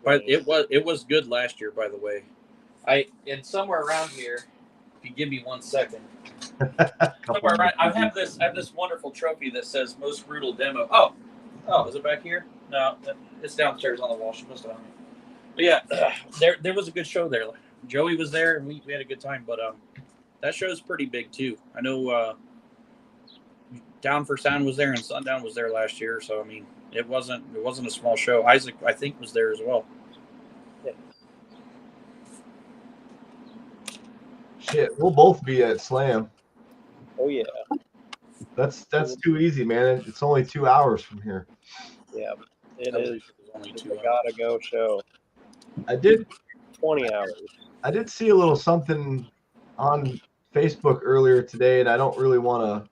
But it was good last year, by the way. And somewhere around here, if you give me 1 second. Somewhere around, I have this wonderful trophy that says most brutal demo. Oh, is it back here? No, it's downstairs on the wall. She must have hung it. But yeah, there was a good show there. Joey was there, and we had a good time. But that show's pretty big too. I know Down for Sound was there, and Sundown was there last year. So I mean, it wasn't a small show. Isaac, I think, was there as well. Yeah. Shit, we'll both be at Slam. Oh yeah. That's too easy, man. It's only 2 hours from here. Yeah. It I is. believe it was only It's 2 a hours. gotta go show. I did 20 hours. I did see a little something on Facebook earlier today, and I don't really want to.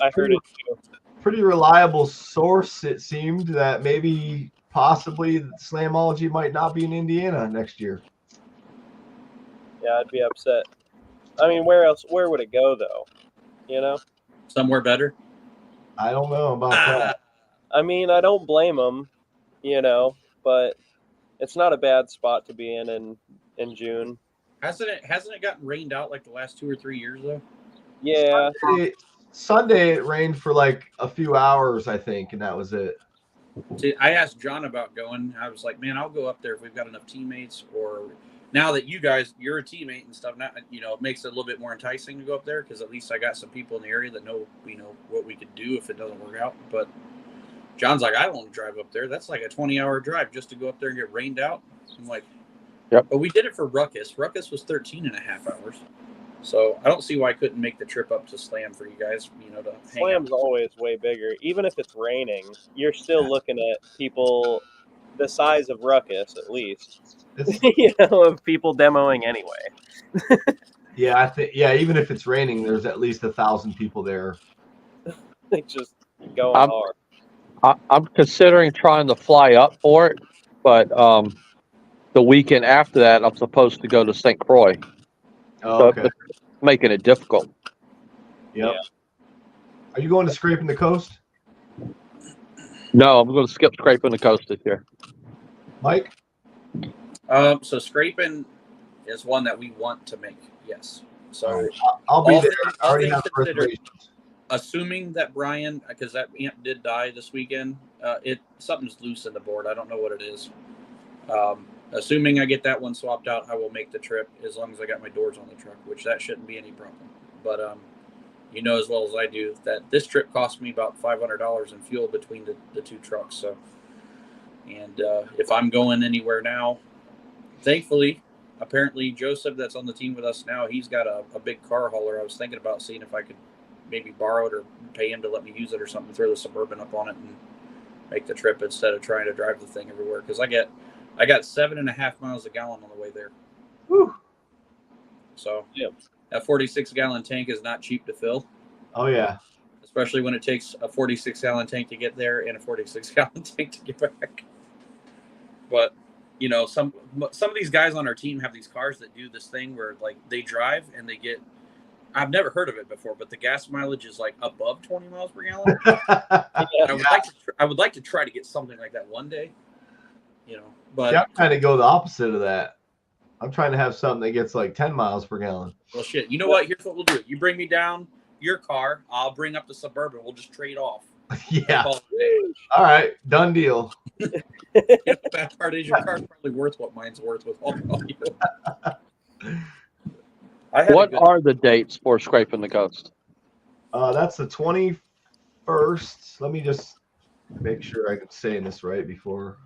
I heard it too. Pretty reliable source. It seemed that maybe possibly Slamology might not be in Indiana next year. Yeah, I'd be upset. I mean, where would it go though? You know? Somewhere better. I don't know about that. I mean, I don't blame them, you know, but it's not a bad spot to be in June. Hasn't it gotten rained out like the last 2 or 3 years though? Yeah. Sunday it rained for like a few hours, I think, and that was it. See, I asked John about going. I was like, man, I'll go up there if we've got enough teammates. Or now that you're a teammate and stuff, now, it makes it a little bit more enticing to go up there because at least I got some people in the area that know, what we could do if it doesn't work out. But John's like, I don't want to drive up there. That's like a 20-hour drive just to go up there and get rained out. I'm like, yep. But we did it for Ruckus. Ruckus was 13 and a half hours. So I don't see why I couldn't make the trip up to Slam for you guys, to hang Slam's out. always way bigger. Even if it's raining, you're still looking at people the size of Ruckus, at least. Of people demoing anyway. Yeah, even if it's raining, there's at least 1,000 people there. They just going hard. I'm considering trying to fly up for it, but the weekend after that, I'm supposed to go to St. Croix. Oh, okay. So it's making it difficult. Yep. Yeah. Are you going to Scraping the Coast? No, I'm going to skip Scraping the Coast this year. Mike? So scraping is one that we want to make. Yes. So All right. I'll be there. I already have considered, reservations. assuming that Brian, because that amp did die this weekend, something's loose in the board. I don't know what it is. Assuming I get that one swapped out, I will make the trip as long as I got my doors on the truck, which that shouldn't be any problem. But you know as well as I do that this trip cost me about $500 in fuel between the two trucks. So, and if I'm going anywhere now, thankfully, apparently Joseph, that's on the team with us now, he's got a big car hauler. I was thinking about seeing if I could maybe borrow it or pay him to let me use it or something, throw the Suburban up on it and make the trip instead of trying to drive the thing everywhere. Because I got 7.5 miles a gallon on the way there. Whew. So Yep. that 46-gallon tank is not cheap to fill. Oh, yeah. Especially when it takes a 46-gallon tank to get there and a 46-gallon tank to get back. But, you know, some of these guys on our team have these cars that do this thing where, like, they drive and they get, I've never heard of it before, but the gas mileage is, like, above 20 miles per gallon. I would like to try to get something like that one day, you know. But I'm trying to go the opposite of that. I'm trying to have something that gets like 10 miles per gallon. Well, shit. You know what? Here's what we'll do. You bring me down your car. I'll bring up the Suburban. We'll just trade off. Yeah. All right. Done deal. You know, the bad part is your car's probably worth what mine's worth with all the value. What are the dates for Scraping the Coast? That's the 21st. Let me just make sure I'm saying this right before.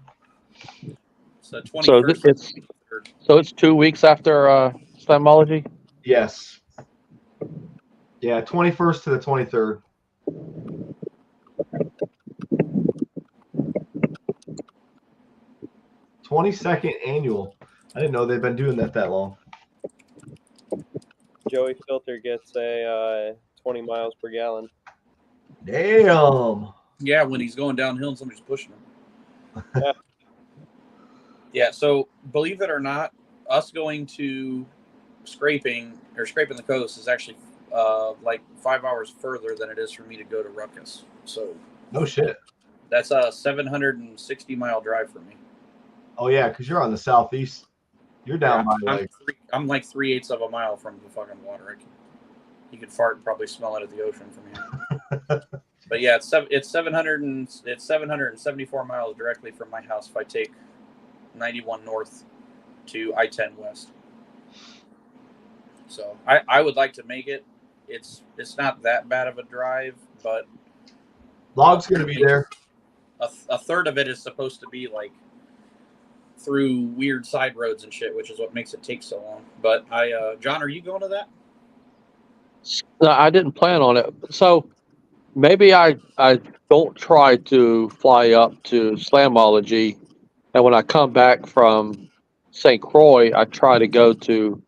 So 21st. So it's 2 weeks after Slamology? Yes. Yeah, 21st to the 23rd. '22nd annual. I didn't know they've been doing that long. Joey Filter gets a 20 miles per gallon. Damn. Yeah, when he's going downhill and somebody's pushing him. Yeah, so believe it or not, us going to scraping the coast is actually like 5 hours further than it is for me to go to Ruckus. So no shit. That's a 760-mile drive for me. Oh yeah, because you're on the southeast. You're down by I'm like 3/8 of a mile from the fucking water. You could fart and probably smell it at the ocean from here. But yeah, it's 774 miles directly from my house if I take 91 north to I-10 west. So I would like to make it. It's not that bad of a drive, but Log's gonna be there. A third of it is supposed to be like through weird side roads and shit, which is what makes it take so long. But John, are you going to that? No, I didn't plan on it. So maybe I don't try to fly up to Slamology, and when I come back from St. Croix, I try to go to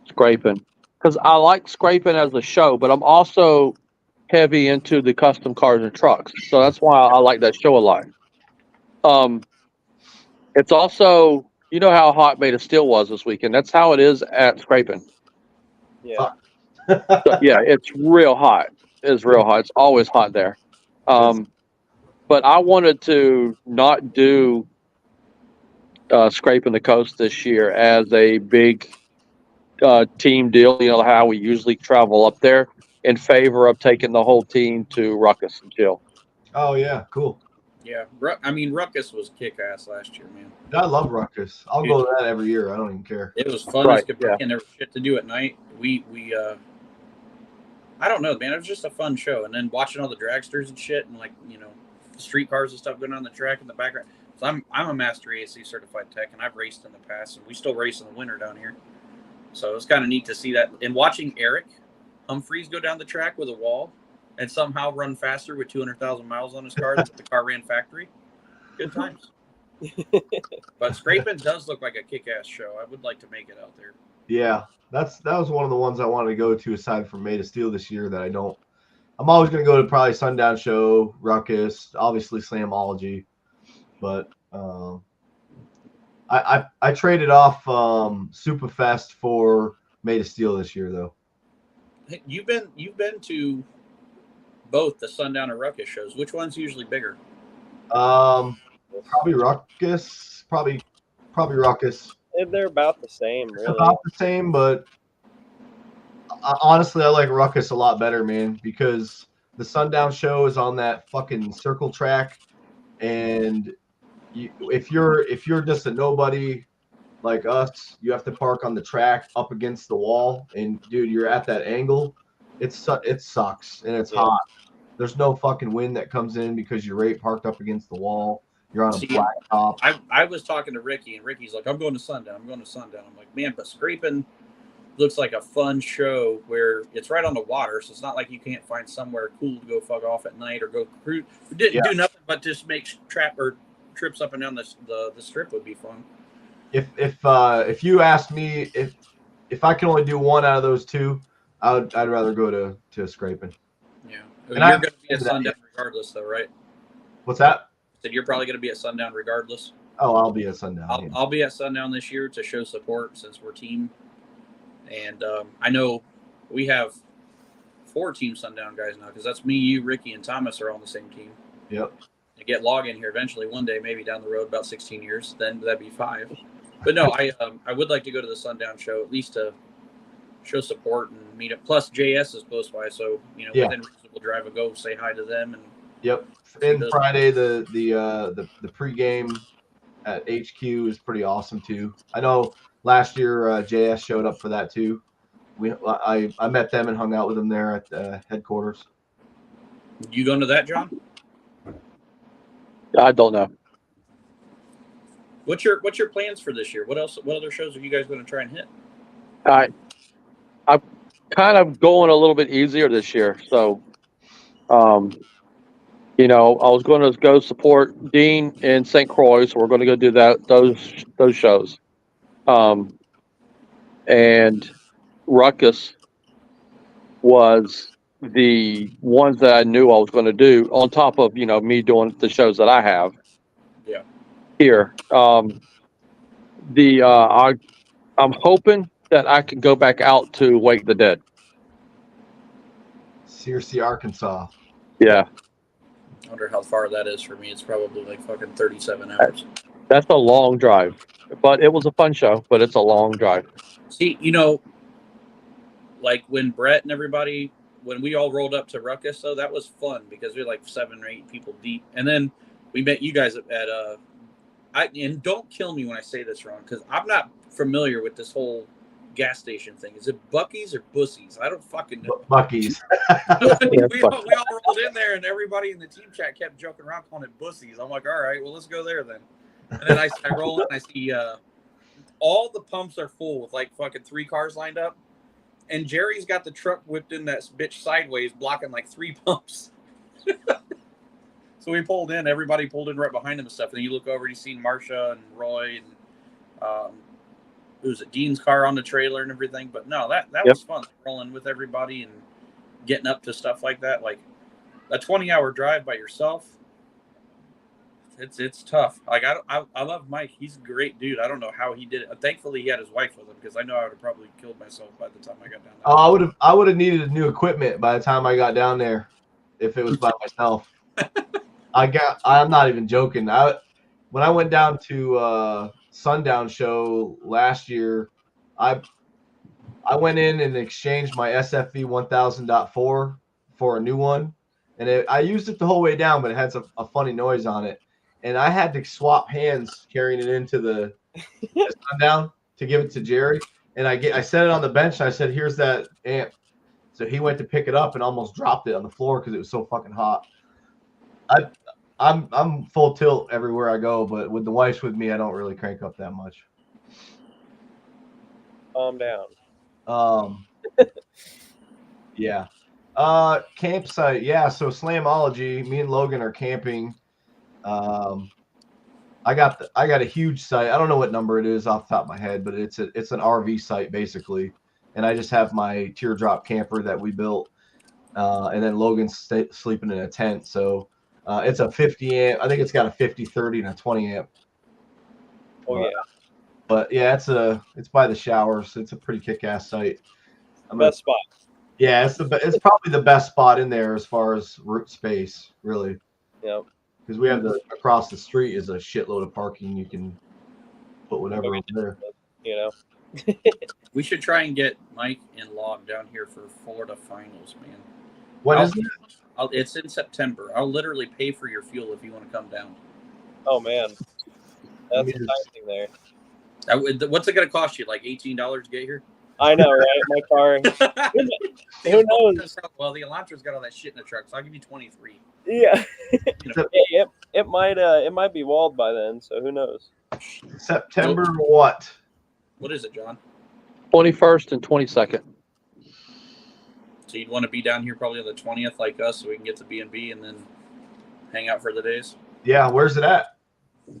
Scraping, because I like Scraping as a show, but I'm also heavy into the custom cars and trucks, so that's why I like that show a lot. It's also, you know how hot Made of Steel was this weekend. That's how it is at Scraping. Yeah. So, yeah, it's real hot. It's real hot. It's always hot there. But I wanted to not do Scraping the Coast this year as a big team deal. You know how we usually travel up there, in favor of taking the whole team to Ruckus and chill. Oh yeah, cool. Yeah, I mean Ruckus was kick-ass last year, man. I love Ruckus. I'll go to that every year. I don't even care. It was fun as could be, and there was shit to do at night. We I don't know, man. It was just a fun show, and then watching all the dragsters and shit, and like street cars and stuff going on the track in the background. So I'm a master AC certified tech, and I've raced in the past, and we still race in the winter down here. So it's kind of neat to see that, and watching Eric Humphreys go down the track with a wall and somehow run faster with 200,000 miles on his car than the car ran factory. Good times. But Scraping does look like a kick-ass show. I would like to make it out there. Yeah, that was one of the ones I wanted to go to aside from Made of Steel this year that I don't. I'm always going to go to probably Sundown Show, Ruckus, obviously Slamology, but I traded off Superfest for Made of Steel this year though. You've been to both the Sundown and Ruckus shows. Which one's usually bigger? Probably Ruckus. Probably Ruckus. They're about the same, really. About the same, but honestly, I like Ruckus a lot better, man, because the Sundown show is on that fucking circle track, and if you're just a nobody like us, you have to park on the track up against the wall, and dude, you're at that angle. It sucks, and it's hot. There's no fucking wind that comes in because you're right parked up against the wall. You're on a flat top. I was talking to Ricky, and Ricky's like, I'm going to Sundown. I'm like, man, but Scraping looks like a fun show where it's right on the water, so it's not like you can't find somewhere cool to go fuck off at night or go cruise. Do nothing but just make trips up and down the strip would be fun. If you asked me if I can only do one out of those two, I'd rather go to Scraping. Yeah, and you're going to be at Sundown regardless, though, right? What's that? So you're probably going to be at Sundown regardless. Oh, I'll be at Sundown. I'll be at Sundown this year to show support since we're team. And I know we have 4 Team Sundown guys now because that's me, you, Ricky, and Thomas are on the same team. Yep. To get login here eventually one day, maybe down the road, about 16 years, then that'd be 5. But no, I would like to go to the Sundown show at least to show support and meet up. Plus, JS is close by, so within reasonable drive, we'll go say hi to them. And yep. And Friday, the pregame at HQ is pretty awesome too. I know last year JS showed up for that too. I met them and hung out with them there at headquarters. You going to that, John? I don't know. What's your plans for this year? What other shows are you guys going to try and hit? I'm kind of going a little bit easier this year. So, I was going to go support Dean in St. Croix. So we're going to go do those shows. And Ruckus was the ones that I knew I was going to do on top of, me doing the shows that I have. Yeah. Here. I'm hoping that I can go back out to Wake the Dead. Searcy, Arkansas. Yeah. I wonder how far that is for me. It's probably like fucking 37 hours. That's a long drive, but it was a fun show, but it's a long drive. See, like when Brett and everybody, when we all rolled up to Ruckus, though, that was fun because we were like 7 or 8 people deep. And then we met you guys and don't kill me when I say this wrong, because I'm not familiar with this whole gas station thing. Is it Buc-ee's or Bussies? I don't fucking know. Buc-ee's. we all rolled in there, and everybody in the team chat kept joking around calling it Bussies. I'm like, all right, well, let's go there then. And then I roll in and I see all the pumps are full with like fucking 3 cars lined up. And Jerry's got the truck whipped in that bitch sideways, blocking like 3 pumps. So we pulled in. Everybody pulled in right behind him and stuff. And then you look over, you see Marsha and Roy and who's it? Dean's car on the trailer and everything. But no, that was fun, rolling with everybody and getting up to stuff like that. Like a 20-hour drive by yourself. It's tough. Like I love Mike. He's a great dude. I don't know how he did it. Thankfully, he had his wife with him because I know I would have probably killed myself by the time I got down there. Oh, I would have needed new equipment by the time I got down there if it was by myself. I'm not even joking. When I went down to Sundown show last year, I went in and exchanged my SFV 1000.4 for a new one, and I used it the whole way down, but it had a funny noise on it. And I had to swap hands carrying it into the Sundown to give it to Jerry. And I set it on the bench, and I said, here's that amp. So he went to pick it up and almost dropped it on the floor because it was so fucking hot. I'm full tilt everywhere I go, but with the wife's with me, I don't really crank up that much. Calm down. Yeah. Campsite. Yeah. So Slamology, me and Logan are camping. I got a huge site. I don't know what number it is off the top of my head, but it's an RV site basically. And I just have my teardrop camper that we built. And then Logan's sleeping in a tent. So it's a 50 amp. I think it's got a 50, 30, and a 20 amp. Oh yeah. But yeah, it's by the showers. It's a pretty kick-ass site. Best spot. Yeah, it's probably the best spot in there as far as root space, really. Yep. because we have across the street is a shitload of parking. You can put whatever over there. You know. We should try and get Mike and Log down here for Florida finals, man. What is it? It's in September. I'll literally pay for your fuel if you want to come down. Oh man, that's enticing there. What's it going to cost you? Like $18 to get here? I know, right? My car. Who knows? Well, the Elantra's got all that shit in the truck, so I'll give you 23. Yeah. It might be walled by then, so who knows? September what? What is it, John? 21st and 22nd. So you'd want to be down here probably on the 20th, like us, so we can get to B&B and then hang out for the days. Yeah, where's it at?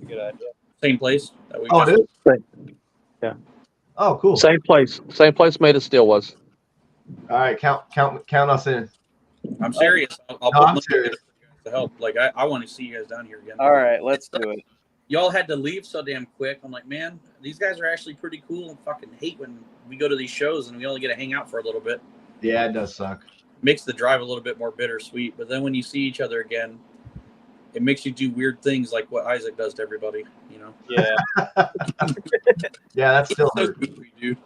Good idea. Same place. That we It is? Yeah. Oh, cool. Same place Made of Steel was. All right, count us in. I'm serious. I'm serious. To help. Like I want to see you guys down here again. All right, let's do it. Y'all had to leave so damn quick. I'm like, man, these guys are actually pretty cool. And fucking hate when we go to these shows and we only get to hang out for a little bit. Yeah, it does suck. Makes the drive a little bit more bittersweet. But then when you see each other again, it makes you do weird things like what Isaac does to everybody, you know? Yeah. Yeah, that's still so hurt. goofy, dude.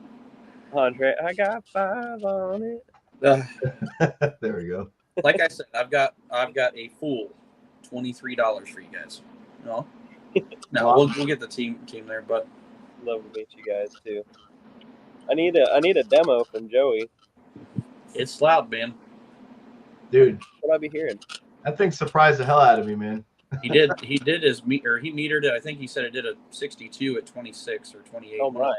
Andre, I got 5 on it. There we go. Like I said, I've got a full $23 for you guys. No, we'll get the team there, but Love to meet you guys too. I need a demo from Joey. it's loud, man. Dude, What I be hearing? that thing surprised the hell out of me, man. He did he metered it. I think he said it did a 62 at 26 or 28. Oh my.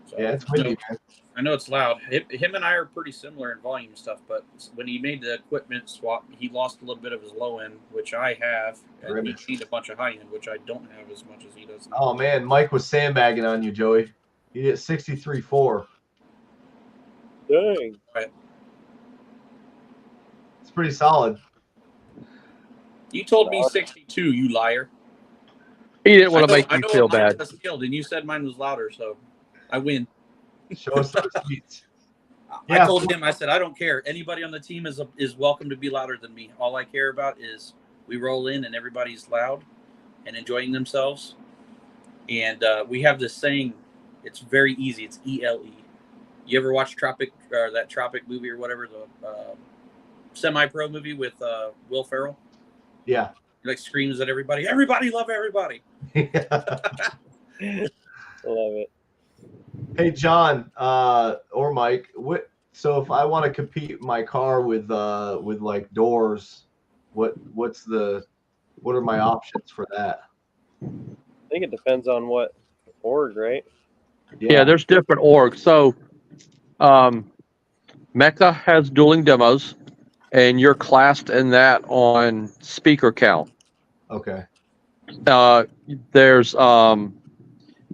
So, Yeah, it's windy, man. I know it's loud. Him and I are pretty similar in volume stuff, but when he made the equipment swap, he lost a little bit of his low end, which I have, and he gained a bunch of high end, which I don't have as much as he does. Oh, man, Mike was sandbagging on you, Joey. He did 63.4. Dang. It's pretty solid. You told me 62, you liar. He didn't want to make I you know feel mine bad. was skilled, and you said mine was louder, so I win. Show us the receipts. I Yeah. told him, I said, I don't care. Anybody on the team is welcome to be louder than me. All I care about is we roll in and everybody's loud and enjoying themselves. And we have this saying, it's very easy. It's ELE. You ever watch that Tropic movie or whatever, the semi-pro movie with Will Ferrell? Yeah. He like screams at everybody. Everybody love everybody. I love it. Hey, John, or Mike, so if I want to compete my car with like doors, what are my options for that? I think it depends on what org, right? Yeah, there's different orgs. So, Mecca has dueling demos, and you're classed in that on speaker count. Okay. There's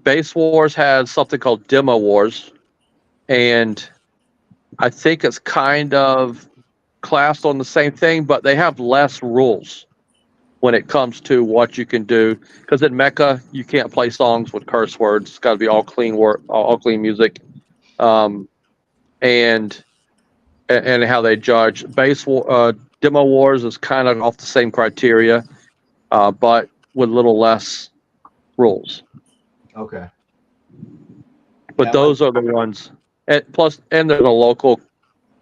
Base Wars has something called Demo Wars, and I think it's kind of classed on the same thing, but they have less rules when it comes to what you can do. Because in Mecca, you can't play songs with curse words. It's got to be all clean all clean music, and how they judge. Demo Wars is kind of off the same criteria, but with a little less rules. Okay. But Yeah, those are the ones. And there's a local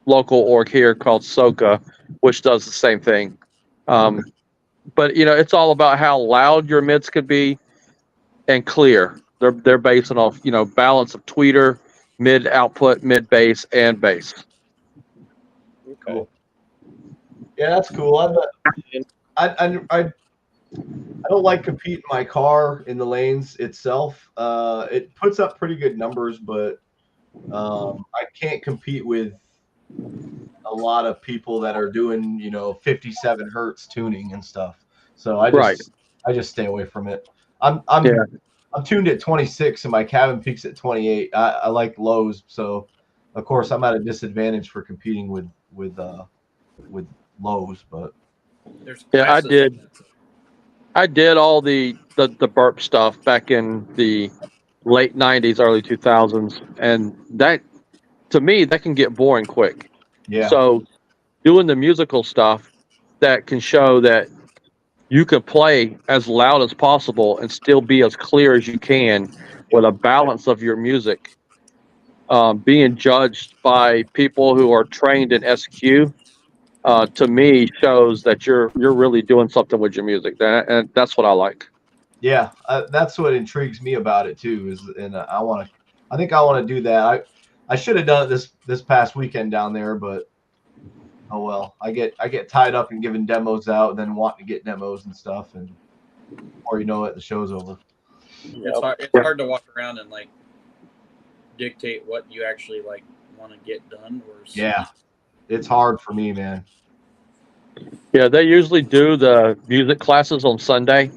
org here called Soka, which does the same thing. But it's all about how loud your mids could be and clear. They're based off balance of tweeter, mid output, mid bass, and bass. Okay. Cool. Yeah, that's cool. I don't like competing my car in the lanes itself. It puts up pretty good numbers, but I can't compete with a lot of people that are doing 57 hertz tuning and stuff. So I just stay away from it. I'm tuned at 26 and my cabin peaks at 28. I like lows, so of course I'm at a disadvantage for competing with lows, but I did all the burp stuff back in the late 90s, early 2000s, and that, to me, that can get boring quick. Yeah. So doing the musical stuff that can show that you can play as loud as possible and still be as clear as you can with a balance of your music. Being judged by people who are trained in SQ, to me, shows that you're really doing something with your music. And that's what I like. Yeah, that's what intrigues me about it too. And I think I want to do that. I should have done it this past weekend down there, but oh well. I get tied up in giving demos out, and then wanting to get demos and stuff, and before you know it, the show's over. It's hard to walk around and like dictate what you actually like want to get done. Yeah, it's hard for me, man. Yeah, they usually do the music classes on Sunday.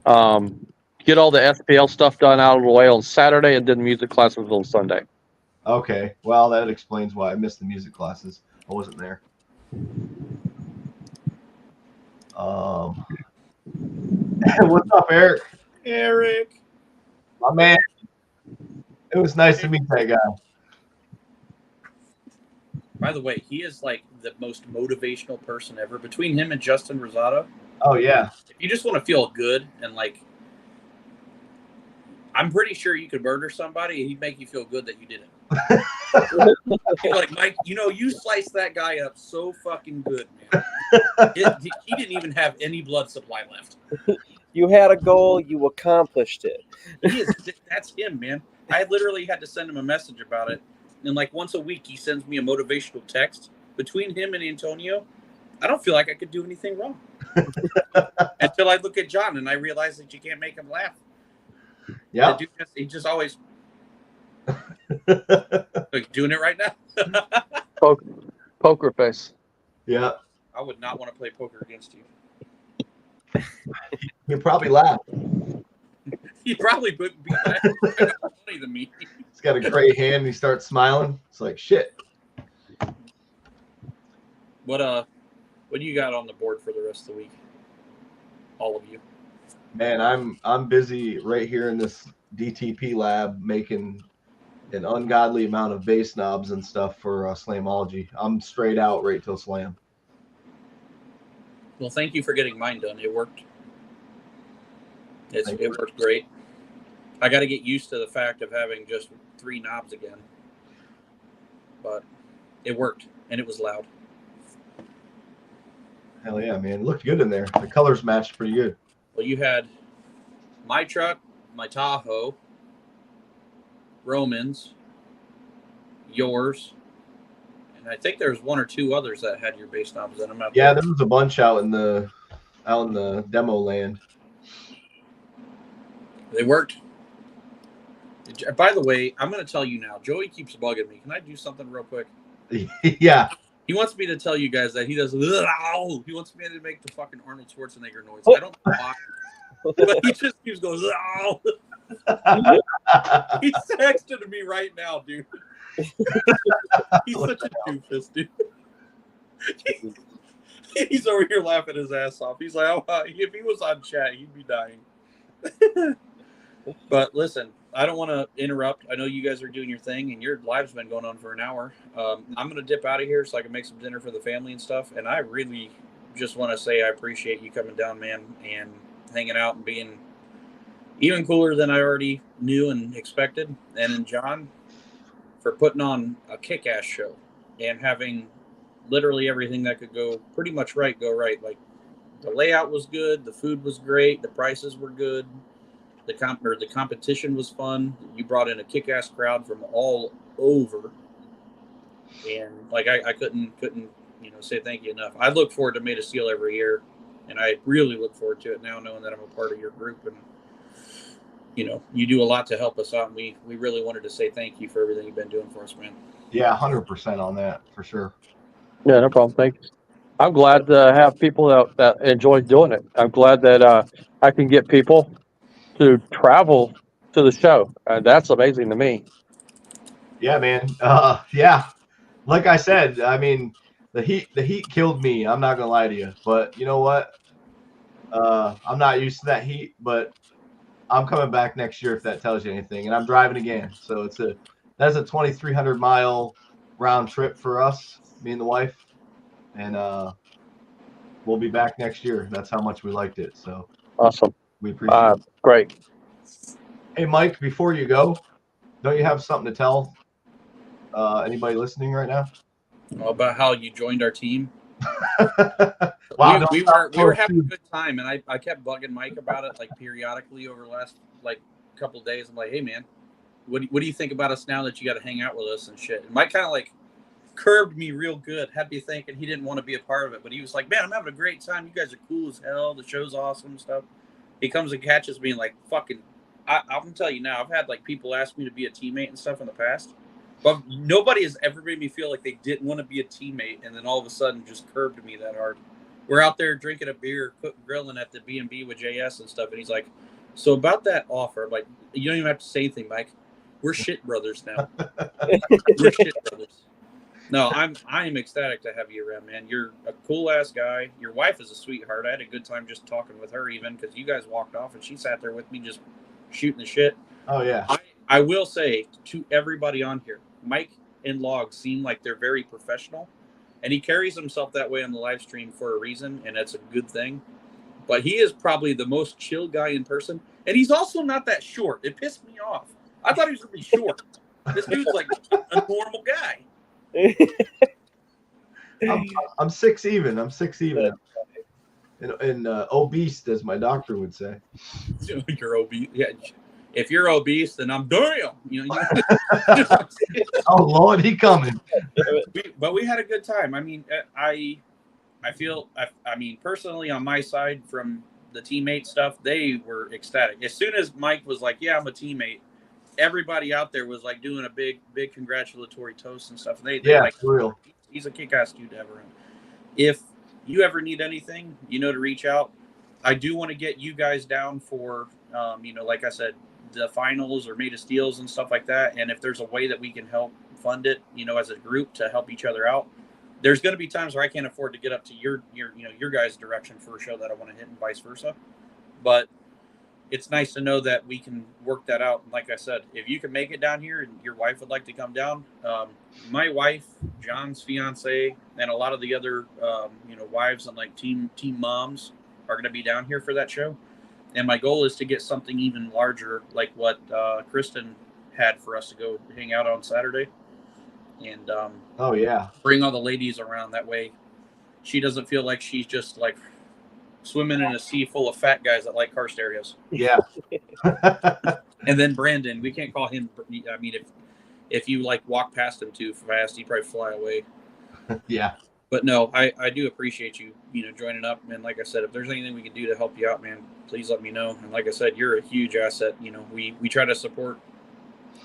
Get all the SPL stuff done out of the way on Saturday, and then music classes on Sunday. Okay, well that explains why I missed the music classes. I wasn't there. What's up, Eric? Eric, My man. It was nice to meet that guy. by the way, he is like the most motivational person ever. Between him and Justin Rosado, Oh yeah. if you just want to feel good and like, I'm pretty sure you could murder somebody and he'd make you feel good that you did it. Like, Mike, you sliced that guy up so fucking good, man. He didn't even have any blood supply left. You had a goal, you accomplished it. That's him, man. I literally had to send him a message about it. And like once a week, he sends me a motivational text. Between him and Antonio, I don't feel like I could do anything wrong. Until I look at John and I realize that you can't make him laugh. Yeah. He just always like doing it right now. Poker face. Yeah. I would not want to play poker against you. He'll probably laugh. He probably would be more funny than me. He's got a great hand and he starts smiling. It's like shit. What do you got on the board for the rest of the week? All of you. Man, I'm busy right here in this DTP lab making an ungodly amount of bass knobs and stuff for Slamology. I'm straight out right till Slam. Well, thank you for getting mine done. It worked. It worked great. I got to get used to the fact of having just 3 knobs again. But it worked, and it was loud. Hell yeah, man. It looked good in there. The colors matched pretty good. Well, you had my truck, my Tahoe, Roman's, yours, and I think there was 1 or 2 others that had your bass knobs in them. Yeah, there was a bunch out in the demo land. They worked. By the way, I'm going to tell you now. Joey keeps bugging me. Can I do something real quick? Yeah. He wants me to tell you guys that he does. He wants me to make the fucking Arnold Schwarzenegger noise. I don't know why, but he just keeps going. He's texting me right now, dude. He's such a doofus, dude. He's over here laughing his ass off. He's like, oh, if he was on chat, he'd be dying. But listen, I don't want to interrupt. I know you guys are doing your thing, and your live's been going on for an hour. I'm going to dip out of here so I can make some dinner for the family and stuff. And I really just want to say I appreciate you coming down, man, and hanging out and being even cooler than I already knew and expected. And then John, for putting on a kick-ass show and having literally everything that could go pretty much right, go right. Like, the layout was good. The food was great. The prices were good. The competition was fun. You brought in a kick-ass crowd from all over, and like I couldn't say thank you enough. I look forward to Made of Steel every year, and I really look forward to it now, knowing that I'm a part of your group, and you do a lot to help us out. And we really wanted to say thank you for everything you've been doing for us, man. Yeah, 100% on that for sure. Yeah, no problem. Thanks. I'm glad to have people that enjoy doing it. I'm glad that I can get people to travel to the show. That's amazing to me. Yeah, man. Yeah. Like I said, I mean, the heat killed me. I'm not gonna lie to you, but you know what? I'm not used to that heat, but I'm coming back next year if that tells you anything. And I'm driving again, so that's a 2,300 mile round trip for us, me and the wife, and we'll be back next year. That's how much we liked it. So Awesome. we appreciate it. Great. Hey, Mike, before you go, don't you have something to tell anybody listening right now? About how you joined our team. Wow, we were having a good time, and I kept bugging Mike about it like periodically over the last like couple of days. I'm like, hey man, what do you think about us now that you got to hang out with us and shit? And Mike kind of like curbed me real good, had me thinking he didn't want to be a part of it, but he was like, man, I'm having a great time. You guys are cool as hell. The show's awesome and stuff. He comes and catches me and like fucking. I'm gonna tell you now, I've had like people ask me to be a teammate and stuff in the past, but nobody has ever made me feel like they didn't want to be a teammate, and then all of a sudden just curbed me that hard. We're out there drinking a beer, grilling at the B&B with JS and stuff, and he's like, so about that offer, like, you don't even have to say anything, Mike. We're shit brothers now. We're shit brothers. No, I am ecstatic to have you around, man. You're a cool ass guy. Your wife is a sweetheart. I had a good time just talking with her, even because you guys walked off and she sat there with me just shooting the shit. Oh yeah. I will say to everybody on here, Mike and Log seem like they're very professional, and he carries himself that way on the live stream for a reason, and that's a good thing. But he is probably the most chill guy in person, and he's also not that short. It pissed me off. I thought he was gonna be short. This dude's like a normal guy. I'm 6 even. I'm 6 even. And obese, as my doctor would say. You're obese. Yeah. If you're obese, then I'm damn. You know. Oh Lord, he coming. But we had a good time. I mean, I feel. I mean, personally, on my side, from the teammate stuff, they were ecstatic. As soon as Mike was like, "Yeah, I'm a teammate," everybody out there was like doing a big congratulatory toast and stuff. They like, for real. He's a kick-ass dude to have around. If you ever need anything, you know to reach out. I do want to get you guys down for, like I said, the finals or made of steals and stuff like that. And if there's a way that we can help fund it, as a group to help each other out, there's going to be times where I can't afford to get up to your guys' direction for a show that I want to hit and vice versa. But it's nice to know that we can work that out. And like I said, if you can make it down here and your wife would like to come down, my wife, John's fiance, and a lot of the other, wives and like team moms are going to be down here for that show. And my goal is to get something even larger, like what Kristen had for us to go hang out on Saturday. And oh yeah, bring all the ladies around. That way she doesn't feel like she's just like swimming in a sea full of fat guys that like car stereos. Yeah. And then Brandon, we can't call him. I mean, if you like walk past him too fast, he'd probably fly away. Yeah. But no, I do appreciate you, joining up. And like I said, if there's anything we can do to help you out, man, please let me know. And like I said, you're a huge asset. We try to support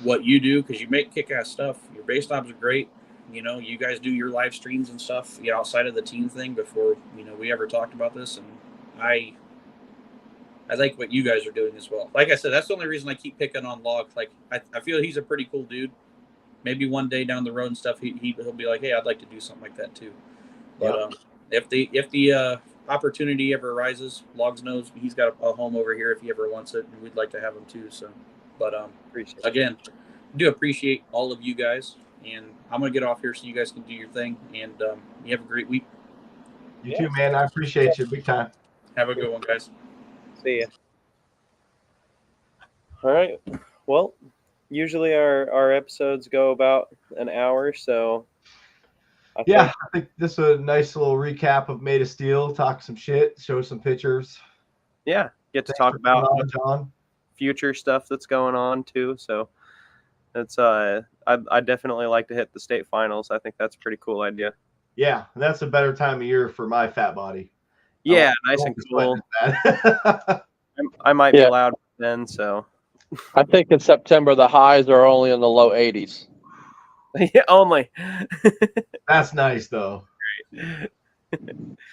what you do because you make kick-ass stuff. Your base knobs are great. You guys do your live streams and stuff outside of the team thing before, we ever talked about this. And I like what you guys are doing as well. Like I said, that's the only reason I keep picking on Log. Like, I feel he's a pretty cool dude. Maybe one day down the road and stuff, he'll be like, hey, I'd like to do something like that too. But if the opportunity ever arises, Logs knows he's got a home over here if he ever wants it, and we'd like to have him too. So, but again, I do appreciate all of you guys, and I'm gonna get off here so you guys can do your thing, and you have a great week. You too, man. I appreciate you big time. Have a good one, guys. See ya. All right. Well, usually our episodes go about an hour, so I think this is a nice little recap of Made of Steel. Talk some shit, show some pictures. Yeah, get to talk about John. Future stuff that's going on too. So it's I definitely like to hit the state finals. I think that's a pretty cool idea. Yeah, that's a better time of year for my fat body. Yeah, nice and cool. I might be loud then, so. I think in September the highs are only in the low 80s. Yeah, only. That's nice though.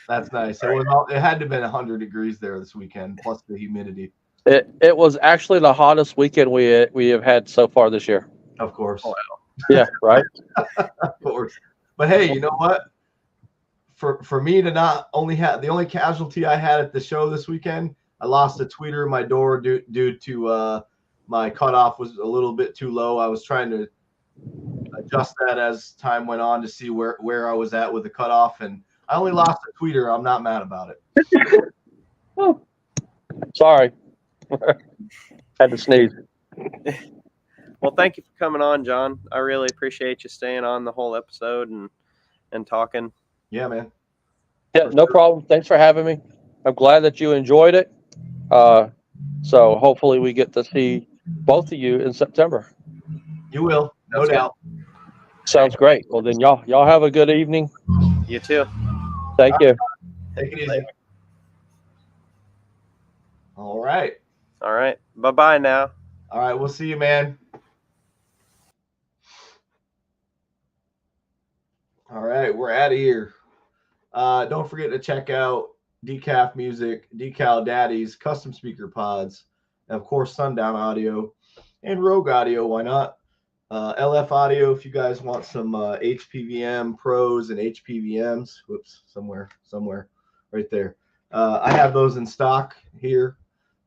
That's nice. It had to have been 100 degrees there this weekend, plus the humidity. It was actually the hottest weekend we have had so far this year. Of course. Wow. Yeah, right. Of course. But hey, you know what? For me to not only have the only casualty I had at the show this weekend, I lost a tweeter in my door due to my cutoff was a little bit too low. I was trying to adjust that as time went on to see where I was at with the cutoff, and I only lost a tweeter. I'm not mad about it. Oh, sorry. Had to sneeze. Well, thank you for coming on, John. I really appreciate you staying on the whole episode and talking. Yeah, man. Yeah, no problem. Thanks for having me. I'm glad that you enjoyed it. So hopefully we get to see both of you in September. You will, no That's good. doubt. Sounds great. Well, then y'all have a good evening. You too. Thank you. Take it easy. All right. All right. Bye-bye now. All right. We'll see you, man. All right. We're out of here. Don't forget to check out Decaf Music, Decal Daddies, Custom Speaker Pods, and of course, Sundown Audio and Rogue Audio. Why not? LF Audio, if you guys want some HPVM pros and HPVMs. Whoops, somewhere, right there. I have those in stock here.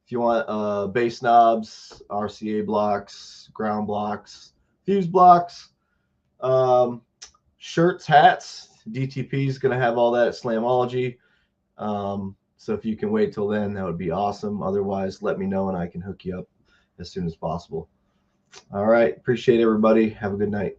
If you want bass knobs, RCA blocks, ground blocks, fuse blocks, shirts, hats. DTP is going to have all that at Slamology. So if you can wait till then, that would be awesome. Otherwise, let me know and I can hook you up as soon as possible. All right. Appreciate everybody. Have a good night.